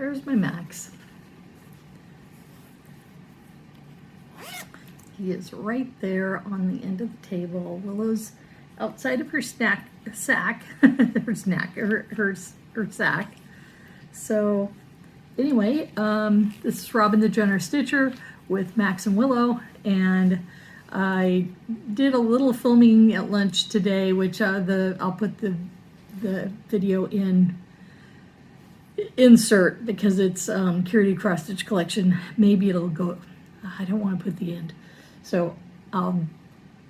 There's my Max. He is right there on the end of the table. Willow's outside of her sack, her sack. So anyway, this is Robin the Generous Stitcher with Max and Willow, and I did a little filming at lunch today, which I'll put the video in insert because it's curated cross stitch collection. Maybe it'll go. I don't want to put the end. So I'll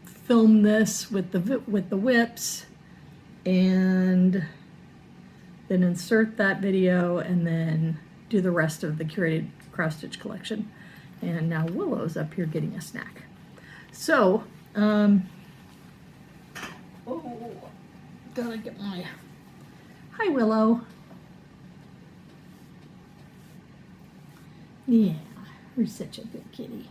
film this with the whips and then insert that video and then do the rest of the curated cross stitch collection. And now Willow's up here getting a snack. So, oh, gotta get my, hi Willow. Yeah, you're such a good kitty.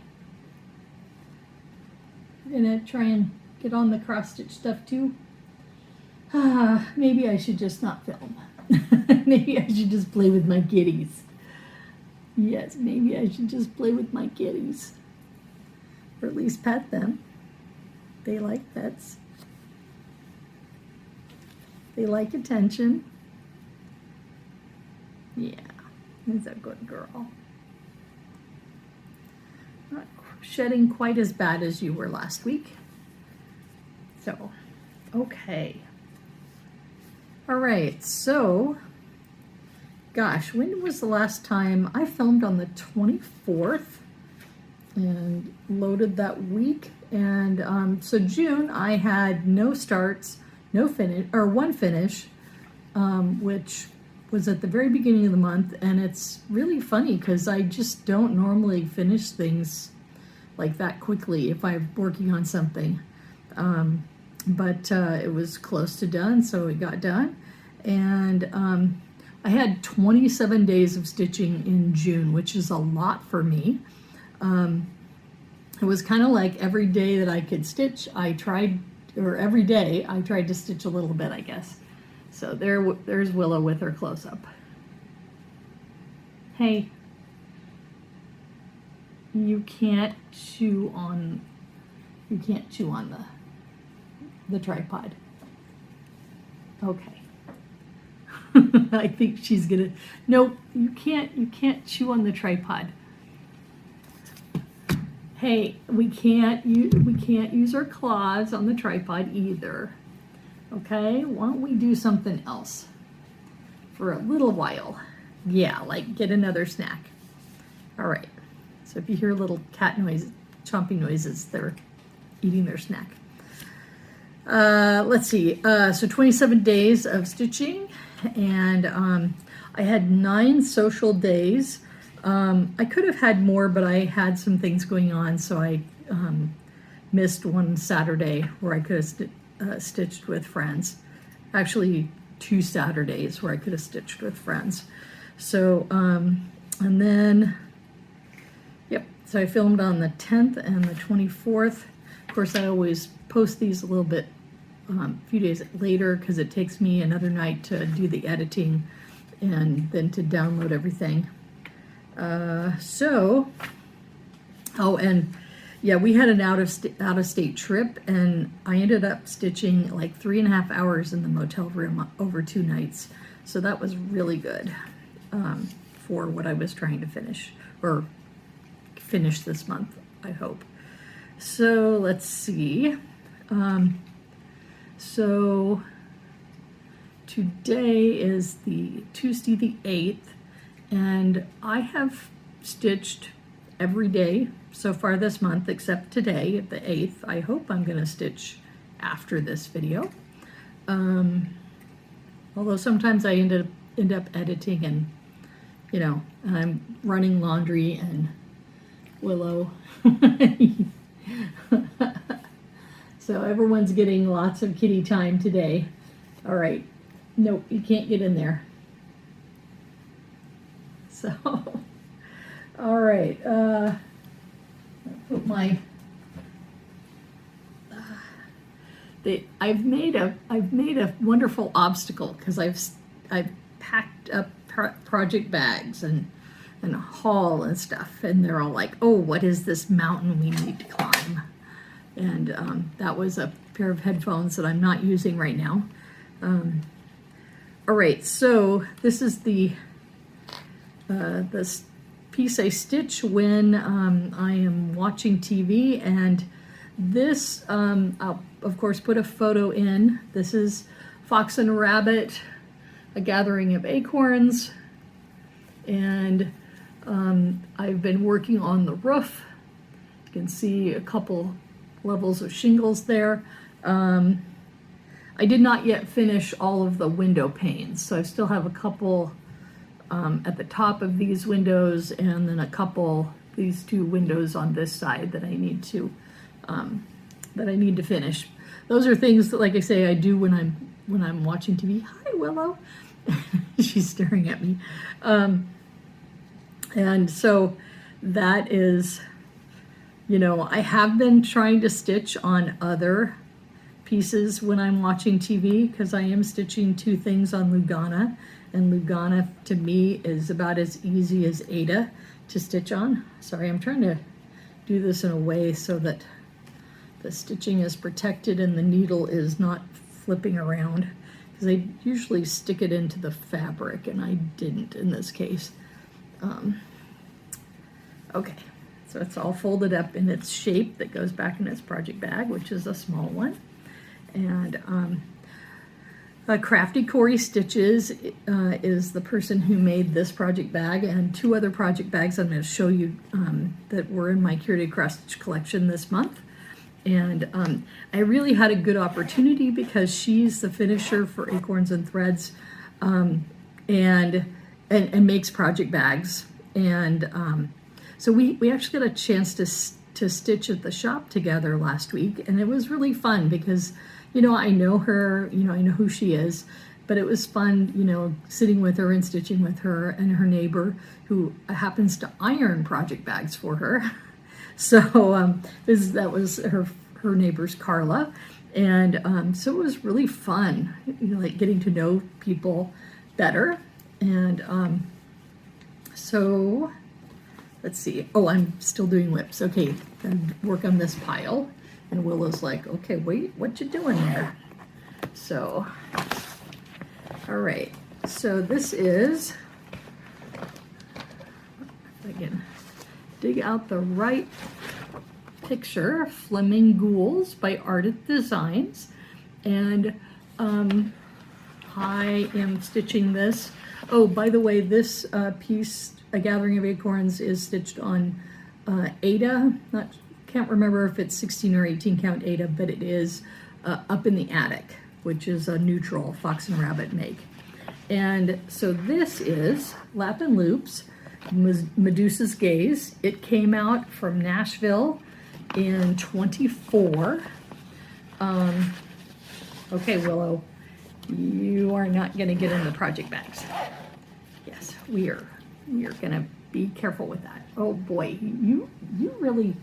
We're gonna try and get on the cross stitch stuff too. Maybe I should just not film. Maybe I should just play with my kitties. Yes, maybe I should just play with my kitties. Or at least pet them. They like pets. They like attention. Yeah, he's a good girl. Not shedding quite as bad as you were last week. So, okay. All right, so, gosh, when was the last time I filmed? On the 24th and loaded that week? And so June, I had no starts, no finish, or one finish, which was at the very beginning of the month. And it's really funny because I just don't normally finish things like that quickly if I'm working on something. But it was close to done, so it got done. And I had 27 days of stitching in June, which is a lot for me. It was kind of like every day that I could stitch, I tried, or every day I tried to stitch a little bit, I guess. So there's Willow with her close-up. Hey, you can't chew on the tripod. Okay. I think she's gonna, nope, you can't chew on the tripod. Hey, we can't use our claws on the tripod either. Okay, why don't we do something else for a little while? Yeah, like get another snack. All right, so if you hear little cat noise, chomping noises, they're eating their snack. Let's see, so 27 days of stitching, and I had 9 social days. I could have had more, but I had some things going on, so I missed one Saturday where I could have stitched with friends. Actually, 2 Saturdays where I could have stitched with friends. So, and then, yep, so I filmed on the 10th and the 24th. Of course, I always post these a little bit, a few days later, because it takes me another night to do the editing and then to download everything. Oh, and yeah, we had an out of state trip, and I ended up stitching like 3.5 hours in the motel room over 2 nights. So that was really good for what I was trying to finish, or finish this month, I hope. So let's see. So today is the Tuesday the 8th, and I have stitched every day so far this month except today, the 8th. I hope I'm going to stitch after this video. Although sometimes I end up editing, and you know, and I'm running laundry, and Willow. So everyone's getting lots of kitty time today. All right. Nope, you can't get in there. So, all right. I'll put my. I've made a wonderful obstacle because I've packed up project bags and a haul and stuff, and they're all like, oh, what is this mountain we need to climb? And that was a pair of headphones that I'm not using right now. All right, so this is the piece I stitch when I am watching TV, and this I'll of course put a photo in. This is Fox and Rabbit, A Gathering of Acorns, and I've been working on the roof. You can see a couple levels of shingles there. I did not yet finish all of the window panes, so I still have a couple at the top of these windows, and then a couple, these two windows on this side that I need to finish. Those are things that, like I say, I do when I'm watching TV. Hi, Willow. She's staring at me. And so that is, you know, I have been trying to stitch on other pieces when I'm watching TV, because I am stitching two things on Lugana, and Lugana to me is about as easy as Ada to stitch on. Sorry, I'm trying to do this in a way so that the stitching is protected and the needle is not flipping around, because I usually stick it into the fabric, and I didn't in this case. Okay, so it's all folded up in its shape that goes back in its project bag, which is a small one. And Crafty Corey Stitches is the person who made this project bag, and two other project bags I'm going to show you that were in my curated cross stitch collection this month. And I really had a good opportunity because she's the finisher for Acorns and Threads, and makes project bags. And so we actually got a chance to stitch at the shop together last week, and it was really fun because, you know, I know her, you know, I know who she is, but it was fun, you know, sitting with her and stitching with her and her neighbor who happens to iron project bags for her. So that was her neighbor's Carla, and so it was really fun, you know, like getting to know people better. And so let's see. Oh, I'm still doing whips. Okay, gotta work on this pile. And Willow's like, okay, wait, what you doing there? So, all right. So this is, if I can dig out the right picture, Flamingools by Ardith Designs. And I am stitching this. Oh, by the way, this piece, A Gathering of Acorns, is stitched on Ada. Can't remember if it's 16 or 18 count Ada, but it is Up in the Attic, which is a neutral Fox and Rabbit make. And so this is Lap and Loops, Medusa's Gaze. It came out from Nashville in 24. Okay, Willow, you are not going to get in the project bags. Yes, we are going to be careful with that. Oh boy, you're really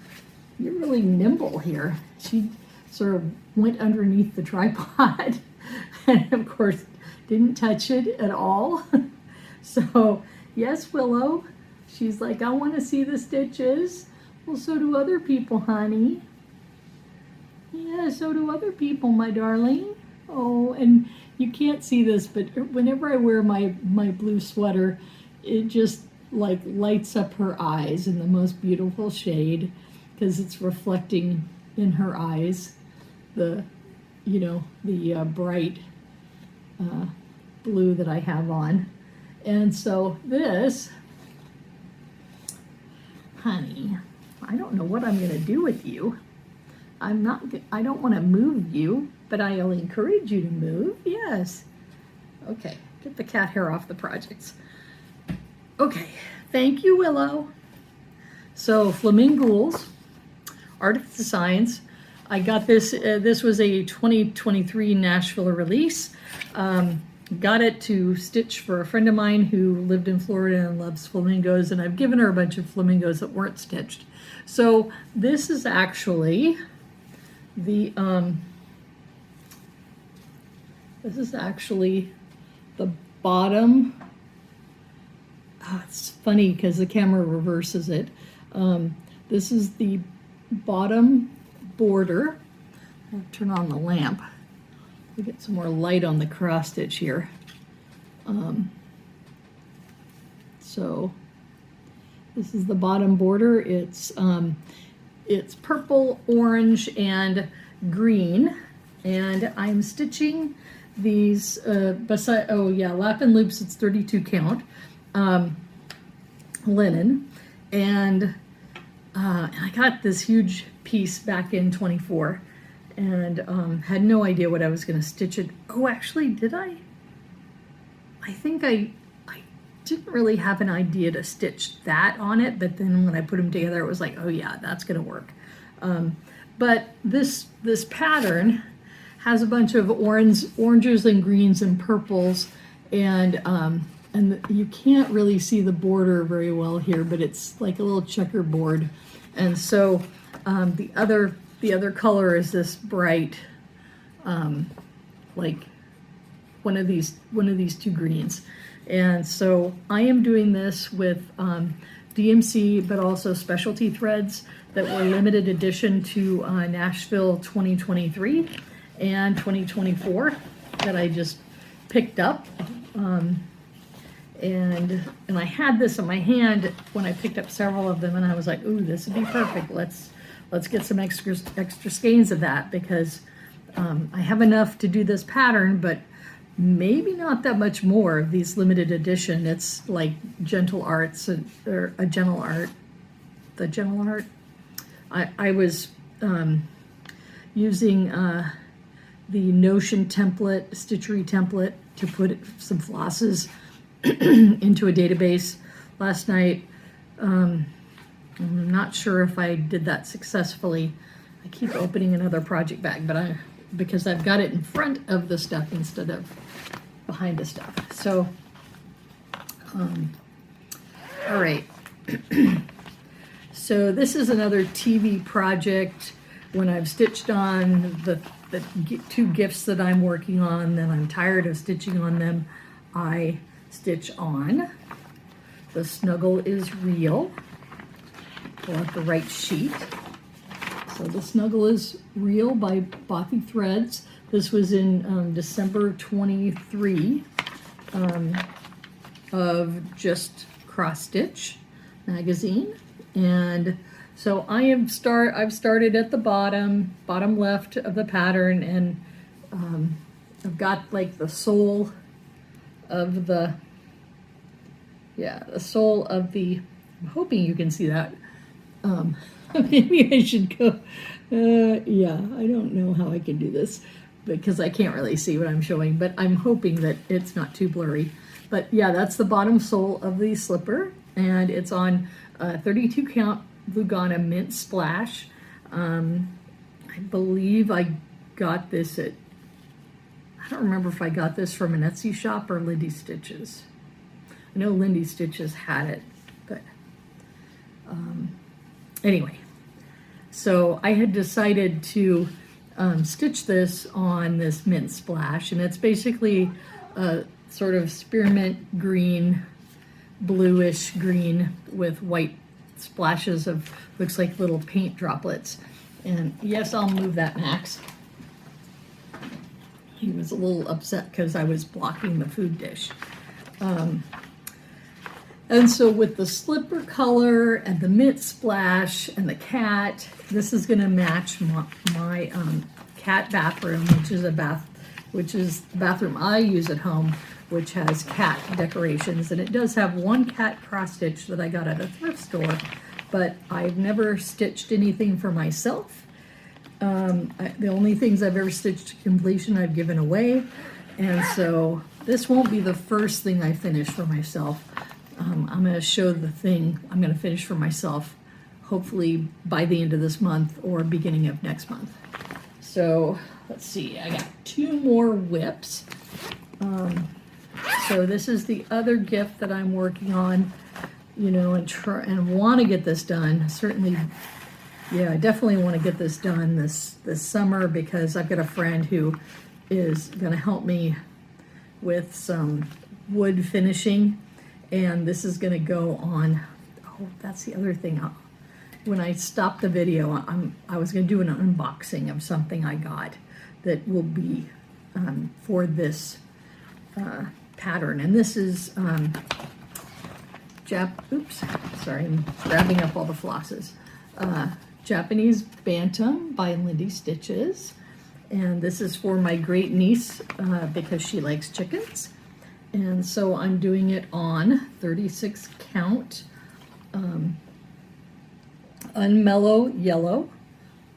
nimble here. She sort of went underneath the tripod and of course didn't touch it at all. So yes, Willow, she's like, I want to see the stitches. Well, so do other people, honey. Yeah, so do other people, my darling. Oh, and you can't see this, but whenever I wear my blue sweater, it just like lights up her eyes in the most beautiful shade, because it's reflecting in her eyes the, you know, the bright blue that I have on. And so this, honey, I don't know what I'm going to do with you. I don't want to move you, but I'll encourage you to move. Yes. Okay, get the cat hair off the projects. Okay, thank you, Willow. So Flamingools, Ardith Designs. I got this, this was a 2023 Nashville release. Got it to stitch for a friend of mine who lived in Florida and loves flamingos, and I've given her a bunch of flamingos that weren't stitched. So this is actually the bottom. It's funny because the camera reverses it. This is the bottom border. I'll turn on the lamp to get some more light on the cross stitch here. So this is the bottom border. It's purple, orange, and green, and I'm stitching these lap and loops. It's 32 count linen, and I got this huge piece back in 24, and had no idea what I was going to stitch it. Oh, actually, did I? I think I didn't really have an idea to stitch that on it, but then when I put them together, it was like, oh yeah, that's going to work. But this pattern has a bunch of oranges and greens and purples, and you can't really see the border very well here, but it's like a little checkerboard. And so the other color is this bright, like one of these two greens. And so I am doing this with DMC, but also specialty threads that were limited edition to Nashville 2023 and 2024 that I just picked up. And I had this in my hand when I picked up several of them, and I was like, ooh, this would be perfect. Let's get some extra skeins of that, because I have enough to do this pattern, but maybe not that much more of these limited edition. It's like Gentle Arts, or a Gentle Art, the Gentle Art. I was using the Notion template, Stitchery template, to put some flosses into a database last night. I'm not sure if I did that successfully. I keep opening another project bag, but because I've got it in front of the stuff instead of behind the stuff. So, all right. So this is another TV project. When I've stitched on the two gifts that I'm working on, then I'm tired of stitching on them, I stitch on. The Snuggle is Real. Pull out the right sheet. So the Snuggle is Real by Bothy Threads. This was in December 23 of Just Cross Stitch magazine. And so I've started at the bottom left of the pattern, and I've got like the sole of the I'm hoping you can see that. Maybe I should go, yeah, I don't know how I can do this because I can't really see what I'm showing, but I'm hoping that it's not too blurry. But yeah, that's the bottom sole of the slipper, and it's on 32 count Lugana Mint Splash. I believe I got this at, I don't remember if I got this from an Etsy shop or Lindy Stitches. I know Lindy Stitches had it, but anyway. So I had decided to stitch this on this Mint Splash, and it's basically a sort of spearmint green, bluish green with white splashes of, looks like little paint droplets. And yes, I'll move that, Max. He was a little upset because I was blocking the food dish. And so with the slipper color and the mint splash and the cat, this is going to match my cat bathroom, which is the bathroom I use at home, which has cat decorations. And it does have one cat cross stitch that I got at a thrift store, but I've never stitched anything for myself. The only things I've ever stitched to completion I've given away. And so this won't be the first thing I finish for myself. I'm going to show the thing I'm going to finish for myself, hopefully by the end of this month or beginning of next month. So let's see, I got 2 more whips. So this is the other gift that I'm working on, you know, and want to get this done. Certainly, yeah, I definitely want to get this done this summer, because I've got a friend who is going to help me with some wood finishing, and this is going to go on. Oh, that's the other thing. When I stop the video, I was going to do an unboxing of something I got that will be for this pattern, and this is oops, sorry, I'm grabbing up all the flosses. Japanese Bantam by Lindy Stitches, and this is for my great niece because she likes chickens, and so I'm doing it on 36 count unmellow yellow.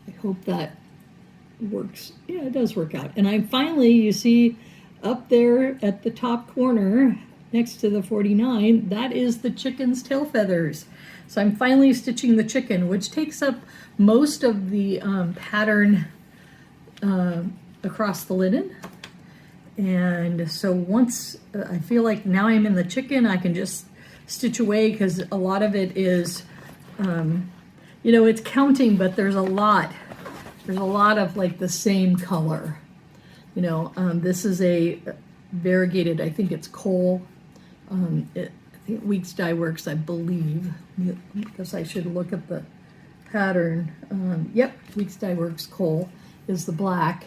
I hope that works. Yeah, it does work out. And I finally, you see up there at the top corner next to the 49, that is the chicken's tail feathers. So I'm finally stitching the chicken, which takes up most of the pattern across the linen. And so once I feel like now I'm in the chicken, I can just stitch away, because a lot of it is, you know, it's counting, but there's a lot of like the same color. You know, this is a variegated, I think it's coal. I think Weeks Dye Works, I believe, because I should look at the pattern. Yep, Weeks Dye Works coal is the black.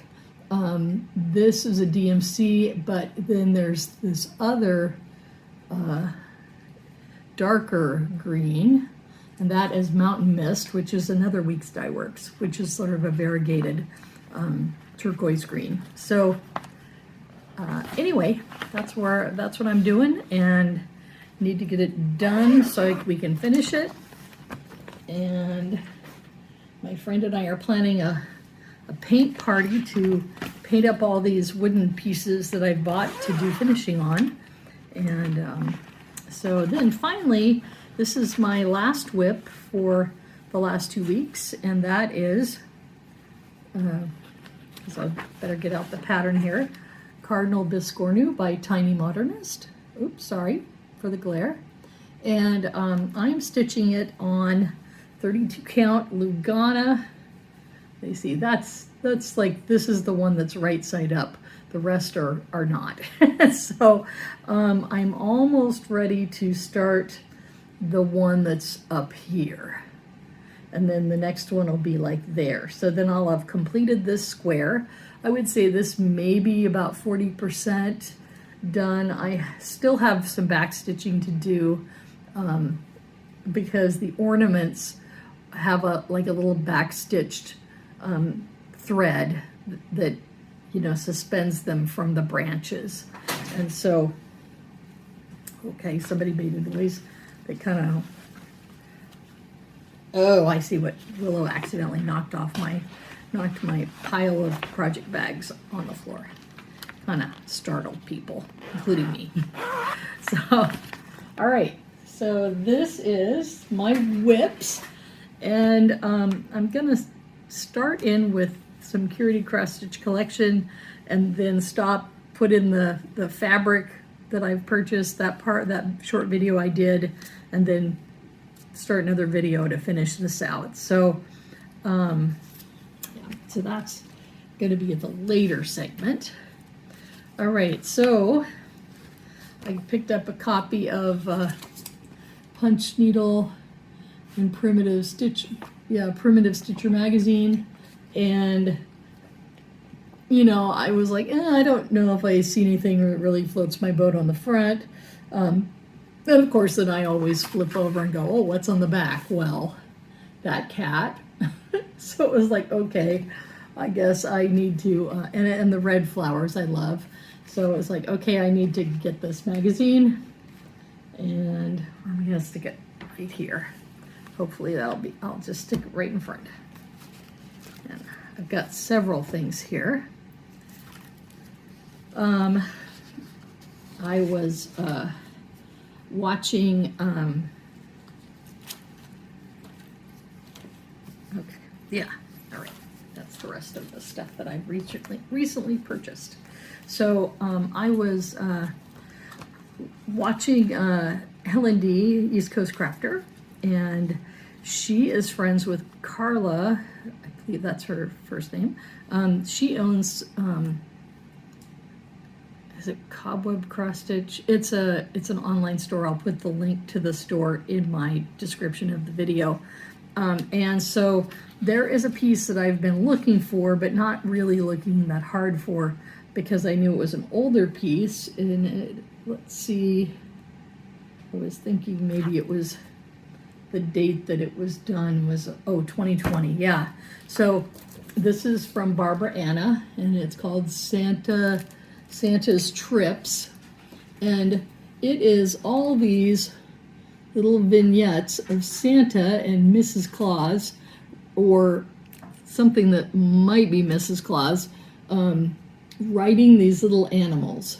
This is a DMC, but then there's this other darker green, and that is Mountain Mist, which is another Weeks Dye Works, which is sort of a variegated turquoise green. So anyway, that's what I'm doing, and need to get it done so we can finish it. And my friend and I are planning a paint party to paint up all these wooden pieces that I bought to do finishing on. And so then finally, this is my last whip for the last 2 weeks, and that is, so I better get out the pattern here, Cardinal Biscornu by Tiny Modernist. Oops, sorry for the glare. And I'm stitching it on 32 count Lugana. You see, that's like, this is the one that's right side up. The rest are not. So I'm almost ready to start the one that's up here. And then the next one will be like there. So then I'll have completed this square. I would say this may be about 40% done. I still have some back stitching to do because the ornaments have like a little back stitched thread that, you know, suspends them from the branches. And so, okay, somebody made a noise that kind of, oh, I see what Willow accidentally knocked my pile of project bags on the floor. Kind of startled people, including me. So, all right, so this is my whips, and I'm gonna start in with some curated cross stitch collection, and then put in the fabric that I've purchased, that short video I did, and then start another video to finish this out. So, yeah, so that's going to be the later segment. All right, so I picked up a copy of Punch Needle and Primitive Stitcher magazine, and you know, I was like, I don't know if I see anything that really floats my boat on the front. And of course, then I always flip over and go, oh, what's on the back? Well, that cat. So it was like, okay, I guess I need to, and the red flowers I love. So it was like, okay, I need to get this magazine, and I'm gonna stick it right here. Hopefully I'll just stick it right in front. And I've got several things here. I was watching, okay, yeah, all right, that's the rest of the stuff that I've recently purchased. So I was watching Helen D, East Coast Crafter, and she is friends with Carla, I believe that's her first name. She owns is it Cobweb Cross Stitch? It's an online store. I'll put the link to the store in my description of the video. And so there is a piece that I've been looking for, but not really looking that hard for, because I knew it was an older piece. And let's see, I was thinking maybe it was the date that it was done was, 2020, yeah. So this is from Barbara Anna, and it's called Santa's Trips. And it is all these little vignettes of Santa and Mrs. Claus, or something that might be Mrs. Claus, riding these little animals.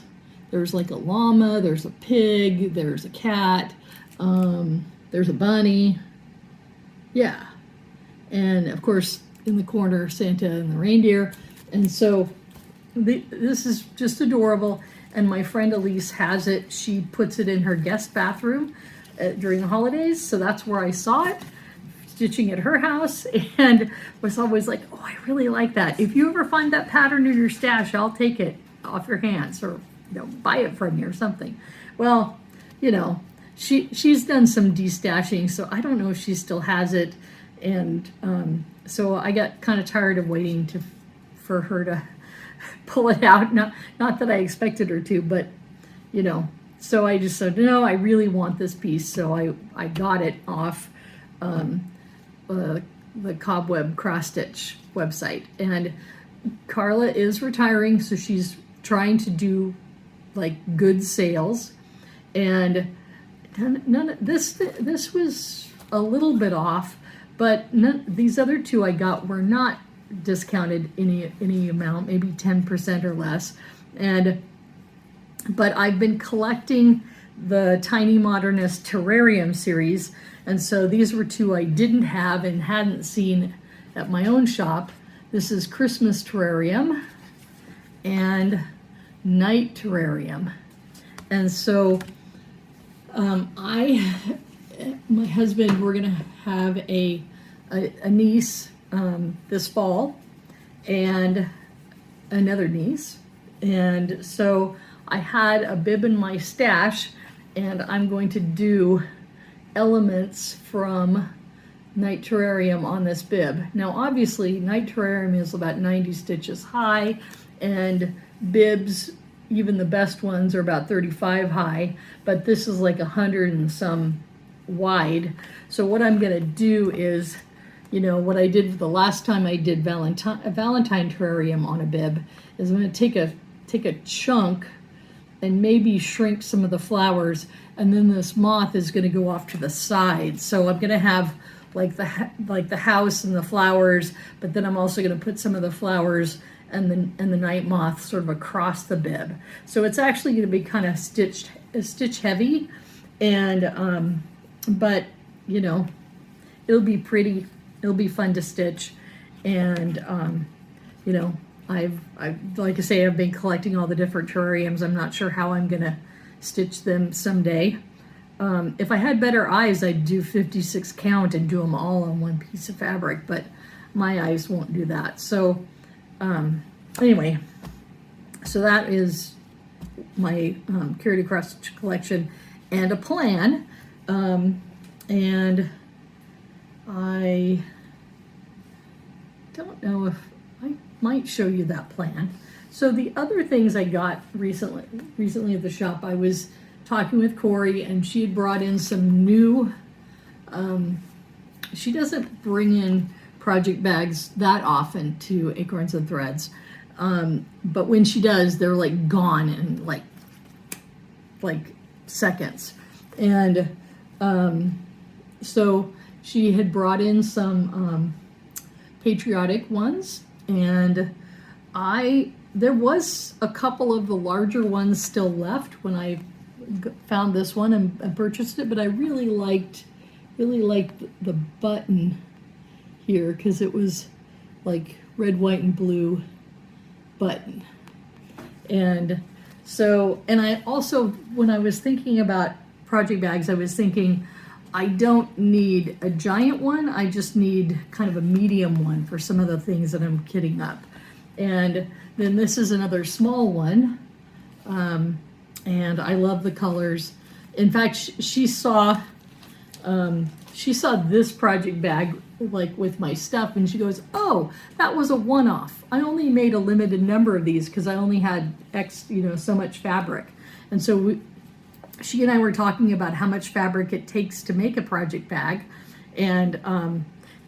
There's like a llama, there's a pig, there's a cat, there's a bunny. Yeah. And of course, in the corner, Santa and the reindeer. And so this is just adorable. And my friend Elise has it. She puts it in her guest bathroom during the holidays. So that's where I saw it, stitching at her house, and was always like, oh, I really like that. If you ever find that pattern in your stash, I'll take it off your hands, or buy it from you or something. Well, she's done some destashing, so I don't know if she still has it. And so I got kind of tired of waiting for her to pull it out. Not that I expected her to, but so I just said, no, I really want this piece. So I got it off the Cobweb Cross Stitch website. And Carla is retiring, so she's trying to do like good sales. And this was a little bit off, but these other two I got were not discounted any amount, maybe 10% or less. But I've been collecting the Tiny Modernist Terrarium series, and so these were two I didn't have and hadn't seen at my own shop. This is Christmas Terrarium and Night Terrarium. And so my husband, we're gonna have a niece this fall, and another niece. And so I had a bib in my stash, and I'm going to do elements from Night Terrarium on this bib. Now obviously Night Terrarium is about 90 stitches high, and bibs, even the best ones, are about 35 high, but this is like 100 and some wide. So what I'm gonna do is, what I did the last time I did Valentine Terrarium on a bib, is I'm gonna take a chunk and maybe shrink some of the flowers, and then this moth is going to go off to the side. So I'm going to have like the house and the flowers, but then I'm also going to put some of the flowers and the night moth sort of across the bib. So it's actually going to be kind of stitch heavy, and but it'll be pretty. It'll be fun to stitch, and I've like I say, I've been collecting all the different terrariums. I'm not sure how I'm gonna stitch them someday. If I had better eyes, I'd do 56 count and do them all on one piece of fabric, but my eyes won't do that. So anyway, so that is my curated cross stitch collection and a plan. And I don't know if I might show you that plan. So the other things I got recently at the shop, I was talking with Corey, and she had brought in some new, she doesn't bring in project bags that often to Acorns and Threads, but when she does, they're like gone in like seconds. And so she had brought in some patriotic ones, and there was a couple of the larger ones still left when I found this one and purchased it, but I really liked the button here, because it was like red, white, and blue button. And so, and I also, when I was thinking about project bags, I was thinking I don't need a giant one, I just need kind of a medium one for some of the things that I'm kitting up. And then this is another small one, And I love the colors. In fact, she saw this project bag like with my stuff, and she goes, "Oh, that was a one-off. I only made a limited number of these because I only had X, so much fabric." And so she and I were talking about how much fabric it takes to make a project bag, and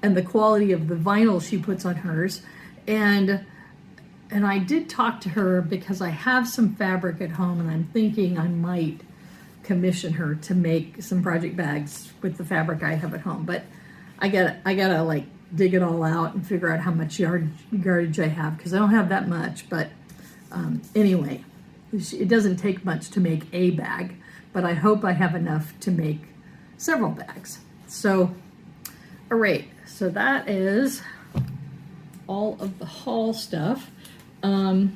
the quality of the vinyl she puts on hers, and I did talk to her because I have some fabric at home, and I'm thinking I might commission her to make some project bags with the fabric I have at home. But I gotta like dig it all out and figure out how much yardage I have, because I don't have that much. But anyway, it doesn't take much to make a bag, but I hope I have enough to make several bags. So, all right, so that is all of the haul stuff. Oh,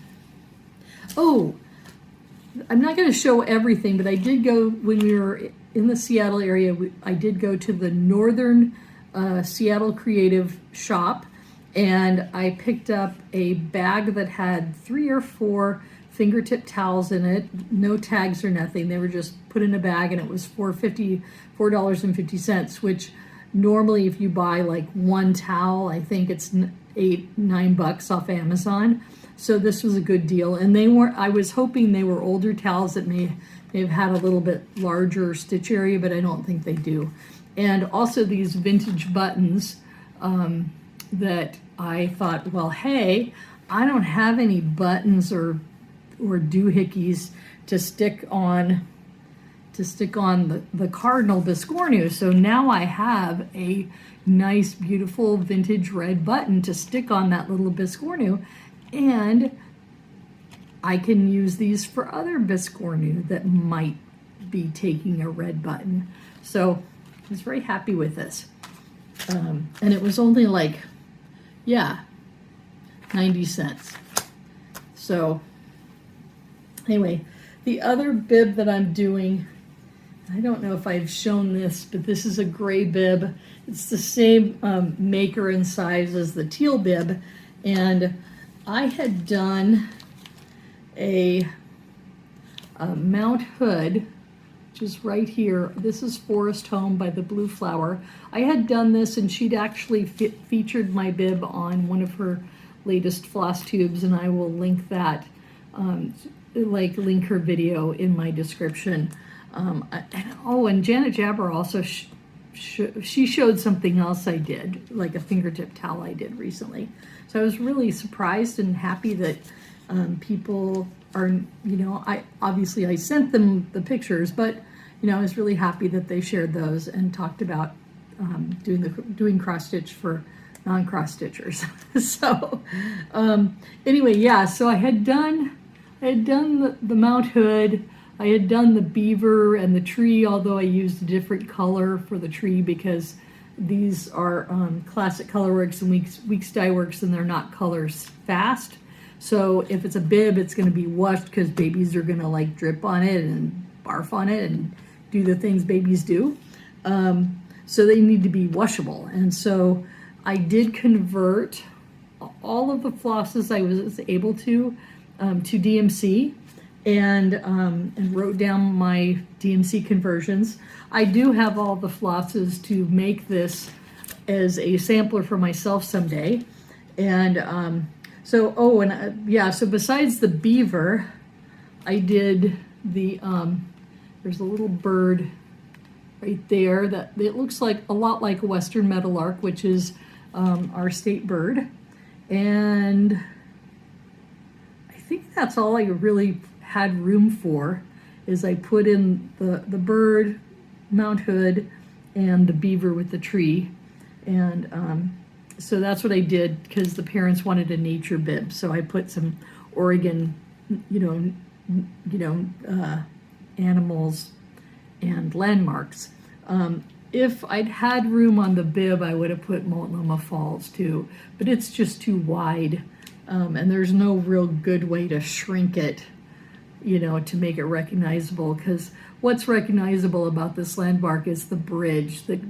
I'm not going to show everything, but I did go, when we were in the Seattle area, I did go to the Northern Seattle Creative Shop, and I picked up a bag that had 3 or 4 fingertip towels in it, no tags or nothing. They were just put in a bag, and it was $4.50, which normally if you buy like one towel, I think it's $8-9 off Amazon. So this was a good deal, and I was hoping they were older towels that may have had a little bit larger stitch area, but I don't think they do. And also these vintage buttons that I thought, well, hey, I don't have any buttons or doohickeys to stick on the Cardinal Biscornu. So now I have a nice, beautiful vintage red button to stick on that little Biscornu. And I can use these for other Biscornu that might be taking a red button. So I was very happy with this. And it was only like, 90 cents. So anyway, the other bib that I'm doing, I don't know if I've shown this, but this is a gray bib. It's the same maker and size as the teal bib. And I had done a mount hood, which is right here. This is Forest Home by the Blue Flower. I had done this, and she'd actually featured my bib on one of her latest floss tubes, and I will link that, link her video in my description. And Janet Jabber also she showed something else I did, like a fingertip towel I did recently. So I was really surprised and happy that people are, I sent them the pictures, but I was really happy that they shared those and talked about doing cross stitch for non-cross stitchers. So anyway, so I had done the mount hood. I had done the beaver and the tree, although I used a different color for the tree because these are Classic Colorworks and Weeks Dye Works, and they're not colors fast. So if it's a bib, it's going to be washed because babies are going to like drip on it and barf on it and do the things babies do. So they need to be washable. And so I did convert all of the flosses I was able to DMC. And wrote down my DMC conversions. I do have all the flosses to make this as a sampler for myself someday. And so besides the beaver, I did the, there's a little bird right there that it looks like a lot like a Western Meadowlark, which is our state bird. And I think that's all I really had room for, is I put in the bird, mount hood, and the beaver with the tree. And so that's what I did because the parents wanted a nature bib. So I put some Oregon, animals and landmarks. If I'd had room on the bib, I would have put Multnomah Falls too, but it's just too wide. And there's no real good way to shrink it, to make it recognizable, because what's recognizable about this landmark is the bridge that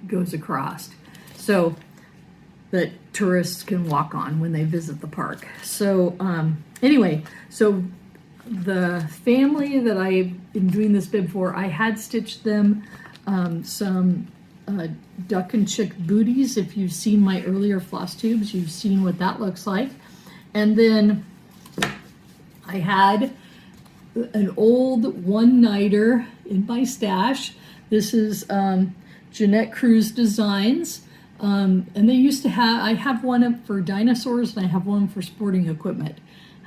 goes across, so that tourists can walk on when they visit the park. So anyway, so the family that I've been doing this bib for, I had stitched them some duck and chick booties. If you've seen my earlier floss tubes, you've seen what that looks like. And then I had an old one-nighter in my stash. This is Jeanette Cruz Designs. And they used to have, I have one for dinosaurs and I have one for sporting equipment.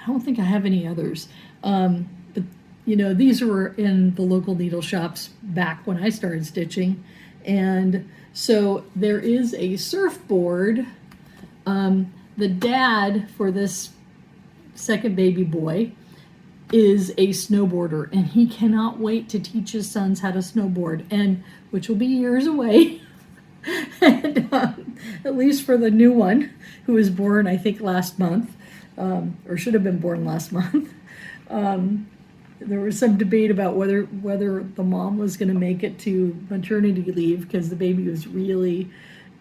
I don't think I have any others. But you know, these were in the local needle shops back when I started stitching. And so there is a surfboard. The dad for this second baby boy is a snowboarder, and he cannot wait to teach his sons how to snowboard, and which will be years away. And at least for the new one, who was born, I think, last month, or should have been born last month. There was some debate about whether the mom was going to make it to maternity leave because the baby was really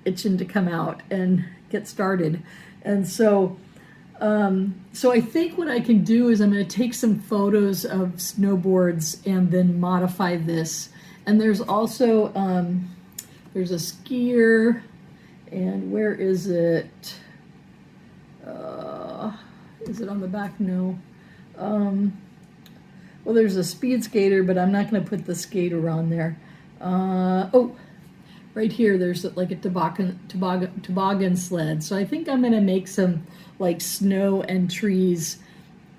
itching to come out and get started. And so I think what I can do is I'm going to take some photos of snowboards and then modify this. And there's also there's a skier, and where is it? Is it on the back? No. Well, there's a speed skater, but I'm not going to put the skater on there. Oh, right here, there's like a toboggan sled. So I think I'm going to make some like snow and trees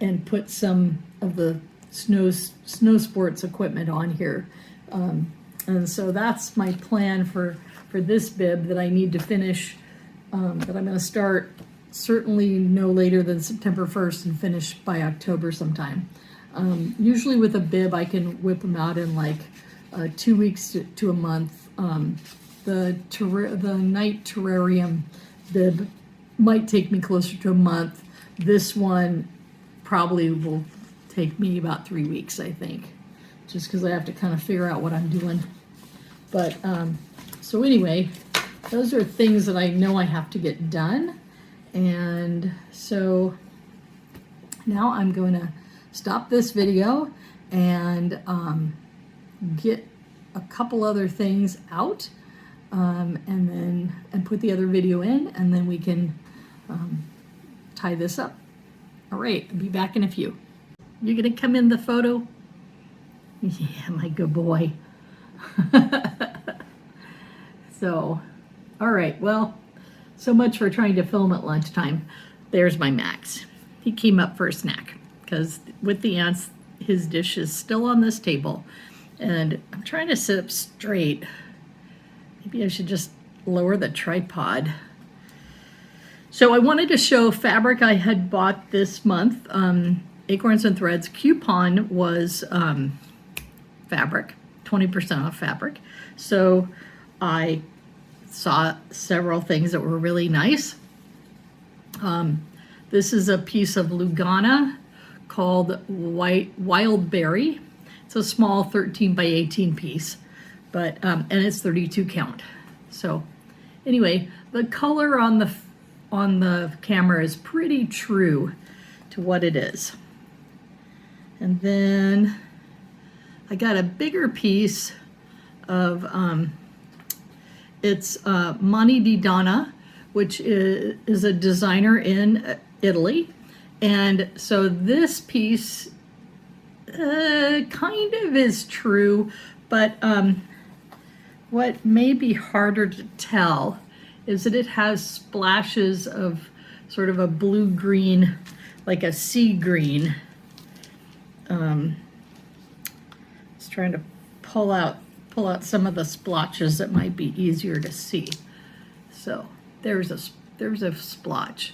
and put some of the snow sports equipment on here. And so that's my plan for this bib that I need to finish, that I'm going to start certainly no later than September 1st and finish by October sometime. Usually with a bib, I can whip them out in like 2 weeks to a month. The night terrarium bib might take me closer to a month. This one probably will take me about 3 weeks, I think, just because I have to kind of figure out what I'm doing. But so anyway, those are things that I know I have to get done. And so now I'm going to stop this video and get a couple other things out, and put the other video in, and then we can tie this up. All right, I'll be back in a few. You're gonna come in the photo? Yeah, my good boy. So, all right, well, so much for trying to film at lunchtime. There's my Max. He came up for a snack because with the ants, his dish is still on this table. And I'm trying to sit up straight. Maybe I should just lower the tripod. So I wanted to show fabric I had bought this month. Acorns and Threads coupon was fabric, 20% off fabric. So I saw several things that were really nice. This is a piece of Lugana called Wildberry. It's a small 13 by 18 piece, but and it's 32 count. So anyway, the color on the camera is pretty true to what it is. And then I got a bigger piece of it's Mani Di Donna, which is a designer in Italy. And so this piece kind of is true, but what may be harder to tell is that it has splashes of sort of a blue-green, like a sea green. Just trying to pull out some of the splotches that might be easier to see. So there's a splotch.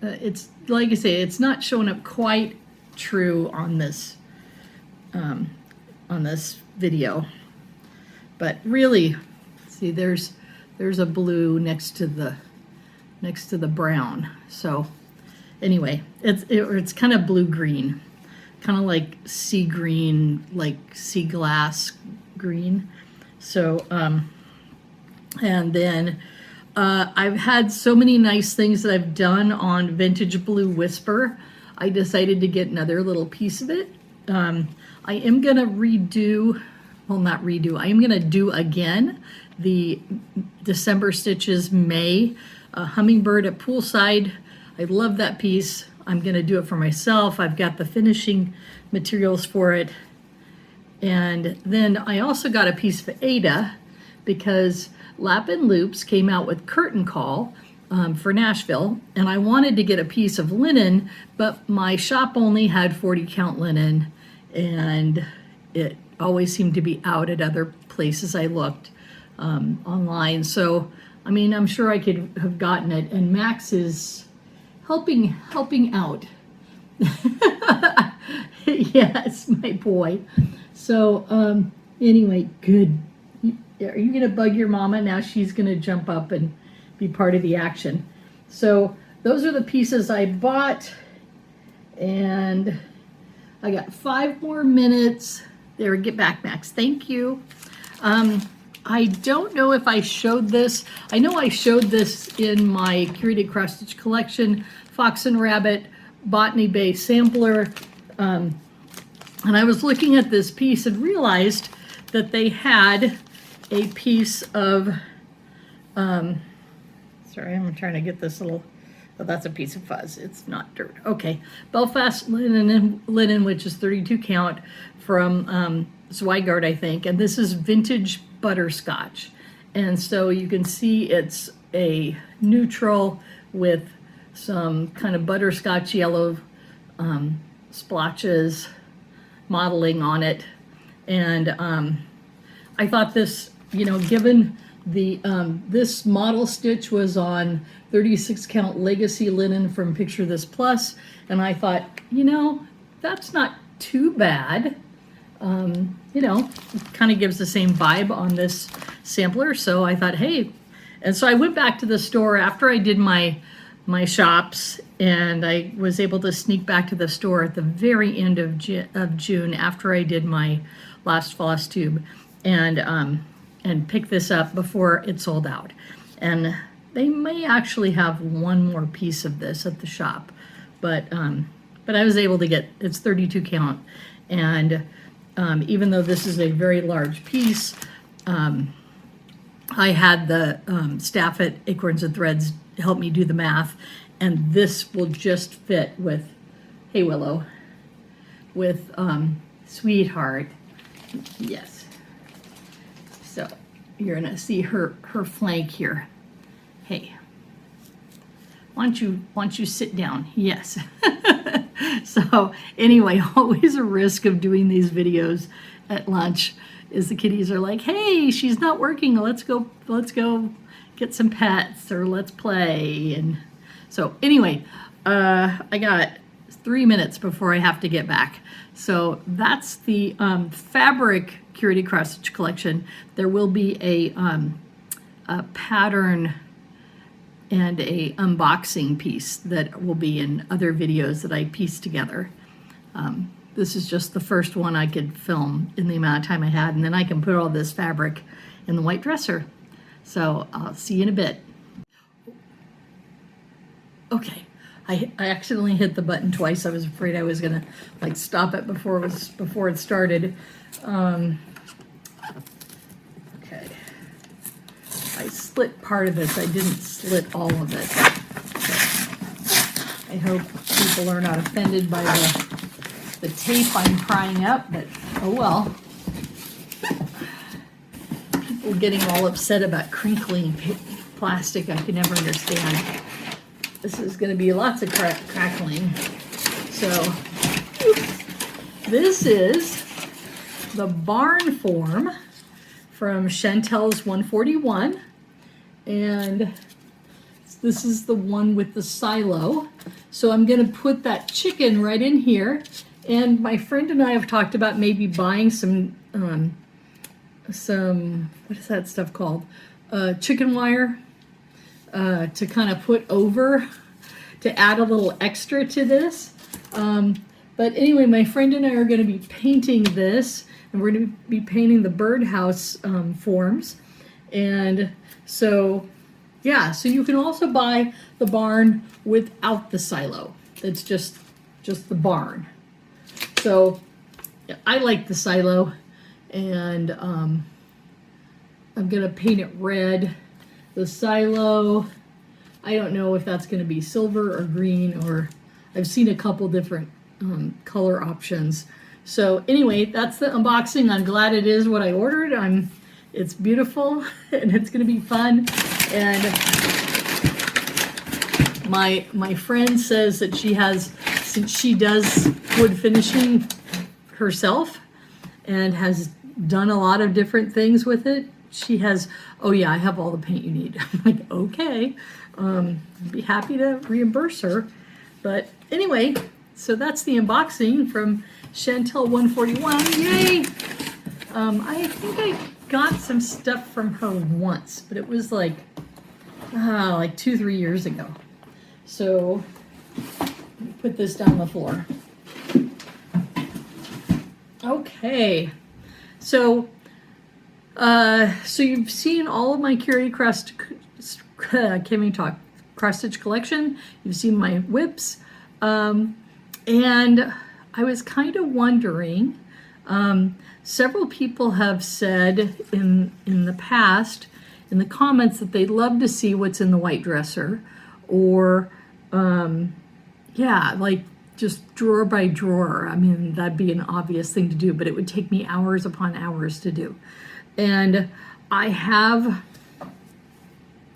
It's like I say, it's not showing up quite true on this video, but really, see, there's a blue next to the brown. So anyway, it's kind of blue-green, kind of like sea green, like sea glass green. So and then I've had so many nice things that I've done on Vintage Blue Whisper. I decided to get another little piece of it. I am gonna redo, well, not redo, I am gonna do again the December Stitches May Hummingbird at Poolside. I love that piece. I'm gonna do it for myself. I've got the finishing materials for it. And then I also got a piece of Ada because Lap and Loops came out with Curtain Call for Nashville, and I wanted to get a piece of linen, but my shop only had 40 count linen, and it always seemed to be out at other places I looked online. So, I mean, I'm sure I could have gotten it, and Max is helping out. Yes, my boy. So, anyway, good. Are you going to bug your mama? Now she's going to jump up and be part of the action. So those are the pieces I bought, and I got 5 more minutes. There, get back, Max. Thank you. I don't know if I showed this. I know I showed this in my curated cross stitch collection, Fox and Rabbit Botany Bay sampler. And I was looking at this piece and realized that they had a piece of, sorry, I'm trying to get this little, oh, that's a piece of fuzz. It's not dirt. Okay, Belfast linen, which is 32 count from Zweigart, I think. And this is vintage butterscotch. And so you can see it's a neutral with some kind of butterscotch yellow splotches modeling on it. And I thought this, you know, given the this model stitch was on 36 count legacy linen from Picture This Plus, and I thought, you know, that's not too bad. You know, it kind of gives the same vibe on this sampler, so I thought, hey. And so I went back to the store after I did my shops, and I was able to sneak back to the store at the very end of June after I did my last Flosstube, and pick this up before it sold out. And they may actually have one more piece of this at the shop, but I was able to get, it's 32 count, and even though this is a very large piece, I had the staff at Acorns and Threads help me do the math, and this will just fit with, hey Willow, with Sweetheart. Yes. So you're gonna see her flank here. Hey, why don't you sit down? Yes. So anyway, always a risk of doing these videos at lunch is the kiddies are like, hey, she's not working. Let's go get some pets, or let's play. And so anyway, I got 3 minutes before I have to get back. So that's the fabric curated cross stitch collection. There will be a pattern and a unboxing piece that will be in other videos that I pieced together. This is just the first one I could film in the amount of time I had, and then I can put all this fabric in the white dresser. So I'll see you in a bit. Okay, I accidentally hit the button twice. I was afraid I was gonna like stop it before it started. Okay, I split part of this. I didn't split all of it. So I hope people are not offended by the tape I'm prying up, but oh well. People getting all upset about crinkling plastic, I can never understand. This is going to be lots of crackling. So this is the barn form from Chantel's 141, and this is the one with the silo. So I'm going to put that chicken right in here, and my friend and I have talked about maybe buying some what is that stuff called? Chicken wire. To kind of put over, to add a little extra to this. But anyway, my friend and I are going to be painting this, and we're going to be painting the birdhouse forms. And so, yeah, so you can also buy the barn without the silo. It's just just the barn. So I like the silo, and I'm gonna paint it red. The silo, I don't know if that's gonna be silver or green, or I've seen a couple different color options. So anyway, that's the unboxing. I'm glad it is what I ordered. It's beautiful and it's gonna be fun. And my friend says that she has, since she does wood finishing herself and has done a lot of different things with it, she has, oh yeah, I have all the paint you need. I'm like, okay, I'd be happy to reimburse her. But anyway, so that's the unboxing from Chantel 141. Yay! I think I got some stuff from her once, but it was like 2-3 years ago. So put this down the floor. Okay, so you've seen all of my curated cross stitch collection. You've seen my whips, and I was kind of wondering. Several people have said in the past, in the comments, that they'd love to see what's in the white dresser, or yeah, like just drawer by drawer. I mean, that'd be an obvious thing to do, but it would take me hours upon hours to do. And I have,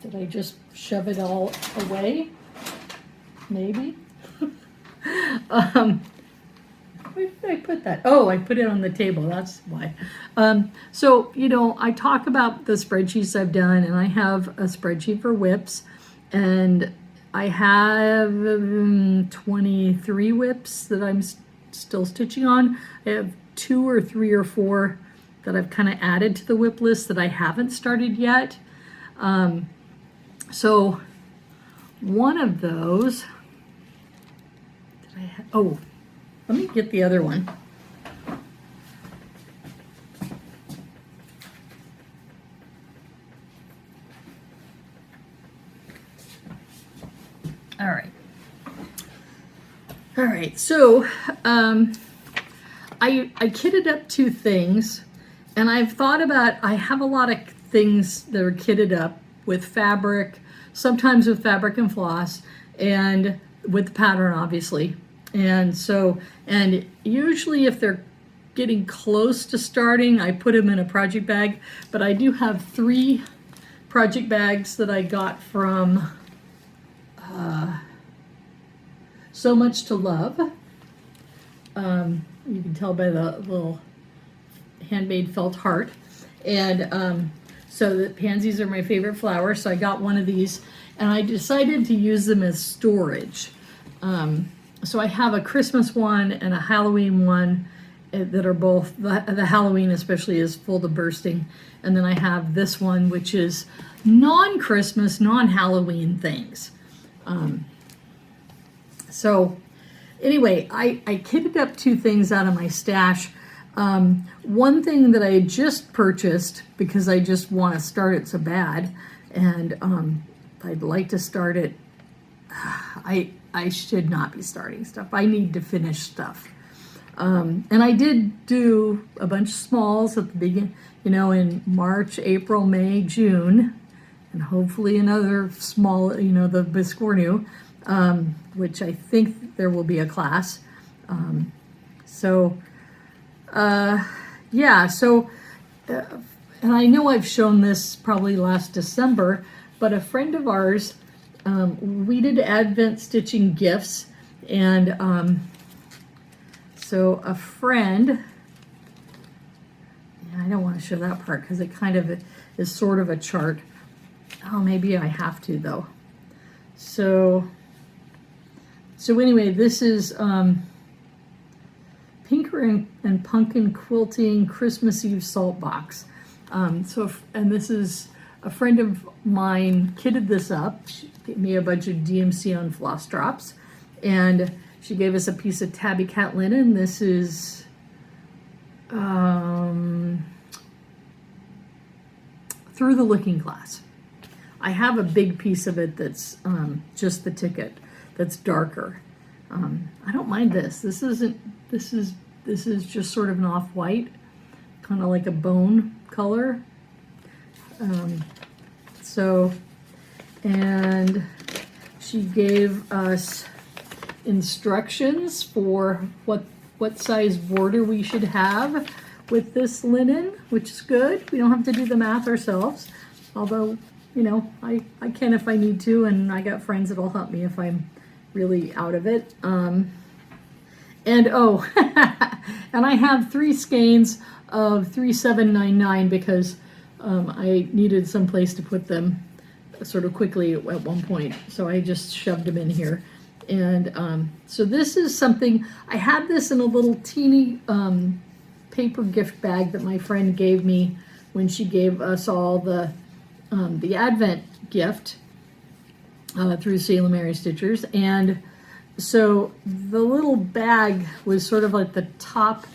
did I just shove it all away? Maybe. Where did I put that? Oh, I put it on the table. That's why. So, you know, I talk about the spreadsheets I've done, and I have a spreadsheet for whips, and I have 23 whips that I'm still stitching on. I have 2 or 3 or 4 that I've kind of added to the whip list that I haven't started yet. So one of those, did I have, oh, let me get the other one. All right. All right, so I kitted up 2 things, and I've thought about, I have a lot of things that are kitted up with fabric, sometimes with fabric and floss, and with the pattern, obviously. And so, and usually if they're getting close to starting, I put them in a project bag, but I do have 3 project bags that I got from So Much to Love. You can tell by the little handmade felt heart. And so the pansies are my favorite flower, so I got one of these, and I decided to use them as storage. So I have a Christmas one and a Halloween one that are both, the Halloween especially is full to bursting. And then I have this one, which is non-Christmas, non-Halloween things. So anyway, I kitted up 2 things out of my stash. One thing that I just purchased because I just want to start it so bad, and I'd like to start it. I should not be starting stuff. I need to finish stuff. And I did do a bunch of smalls at the beginning, you know, in March, April, May, June, and hopefully another small, you know, the Biscornu, which I think there will be a class. Yeah, so, and I know I've shown this probably last December, but a friend of ours, we did Advent stitching gifts, and so a friend, I don't want to show that part because it kind of is sort of a chart. Oh, maybe I have to though. So anyway, this is Pinker and Pumpkin Quilting Christmas Eve Salt Box. And this is a friend of mine kitted this up. She gave me a bunch of DMC on floss drops, and she gave us a piece of tabby cat linen. This is Through the Looking Glass. I have a big piece of it that's just the ticket, that's darker. I don't mind this. This is just sort of an off-white, kind of like a bone color. And she gave us instructions for what size border we should have with this linen, which is good. We don't have to do the math ourselves, although, you know, I can if I need to, and I got friends that'll help me if I'm really out of it. And oh, and I have 3 skeins of 3799 because I needed some place to put them sort of quickly at one point, so I just shoved them in here. And so this is something, I had this in a little teeny paper gift bag that my friend gave me when she gave us all the Advent gift through Salem Mary Stitchers. And so the little bag was sort of like the top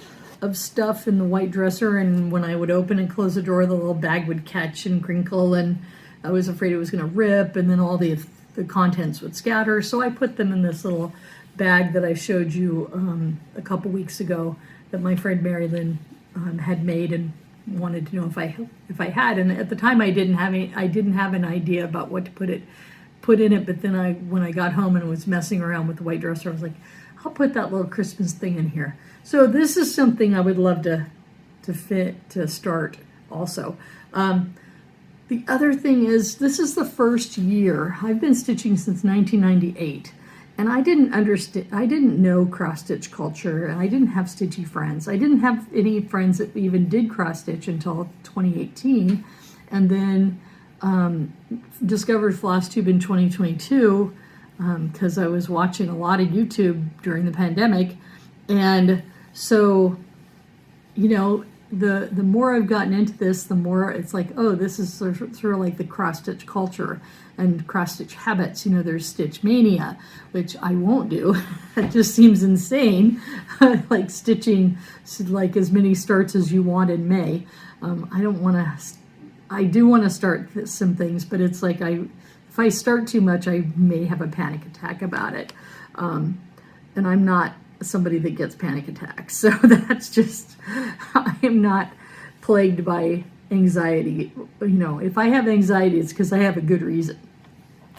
of stuff in the white dresser, and when I would open and close the door, the little bag would catch and crinkle, and I was afraid it was going to rip, and then all the contents would scatter. So I put them in this little bag that I showed you a couple weeks ago that my friend Mary Lynn had made and wanted to know if I had. And at the time I didn't have an idea about what to put in it. But then when I got home and was messing around with the white dresser, I was like, I'll put that little Christmas thing in here. So this is something I would love to start also. The other thing is, this is the first year. I've been stitching since 1998, and I didn't know cross stitch culture, and I didn't have stitchy friends. I didn't have any friends that even did cross stitch until 2018, and then discovered Flosstube in 2022 because I was watching a lot of YouTube during the pandemic, and so, you know, the more I've gotten into this, the more it's like, oh, this is sort of like the cross-stitch culture and cross-stitch habits. You know, there's stitch mania, which I won't do. It just seems insane, like stitching like as many starts as you want in May. I don't want to. I do want to start some things, but it's like if I start too much, I may have a panic attack about it, and I'm not somebody that gets panic attacks. So that's just, I am not plagued by anxiety. You know, if I have anxiety, it's because I have a good reason.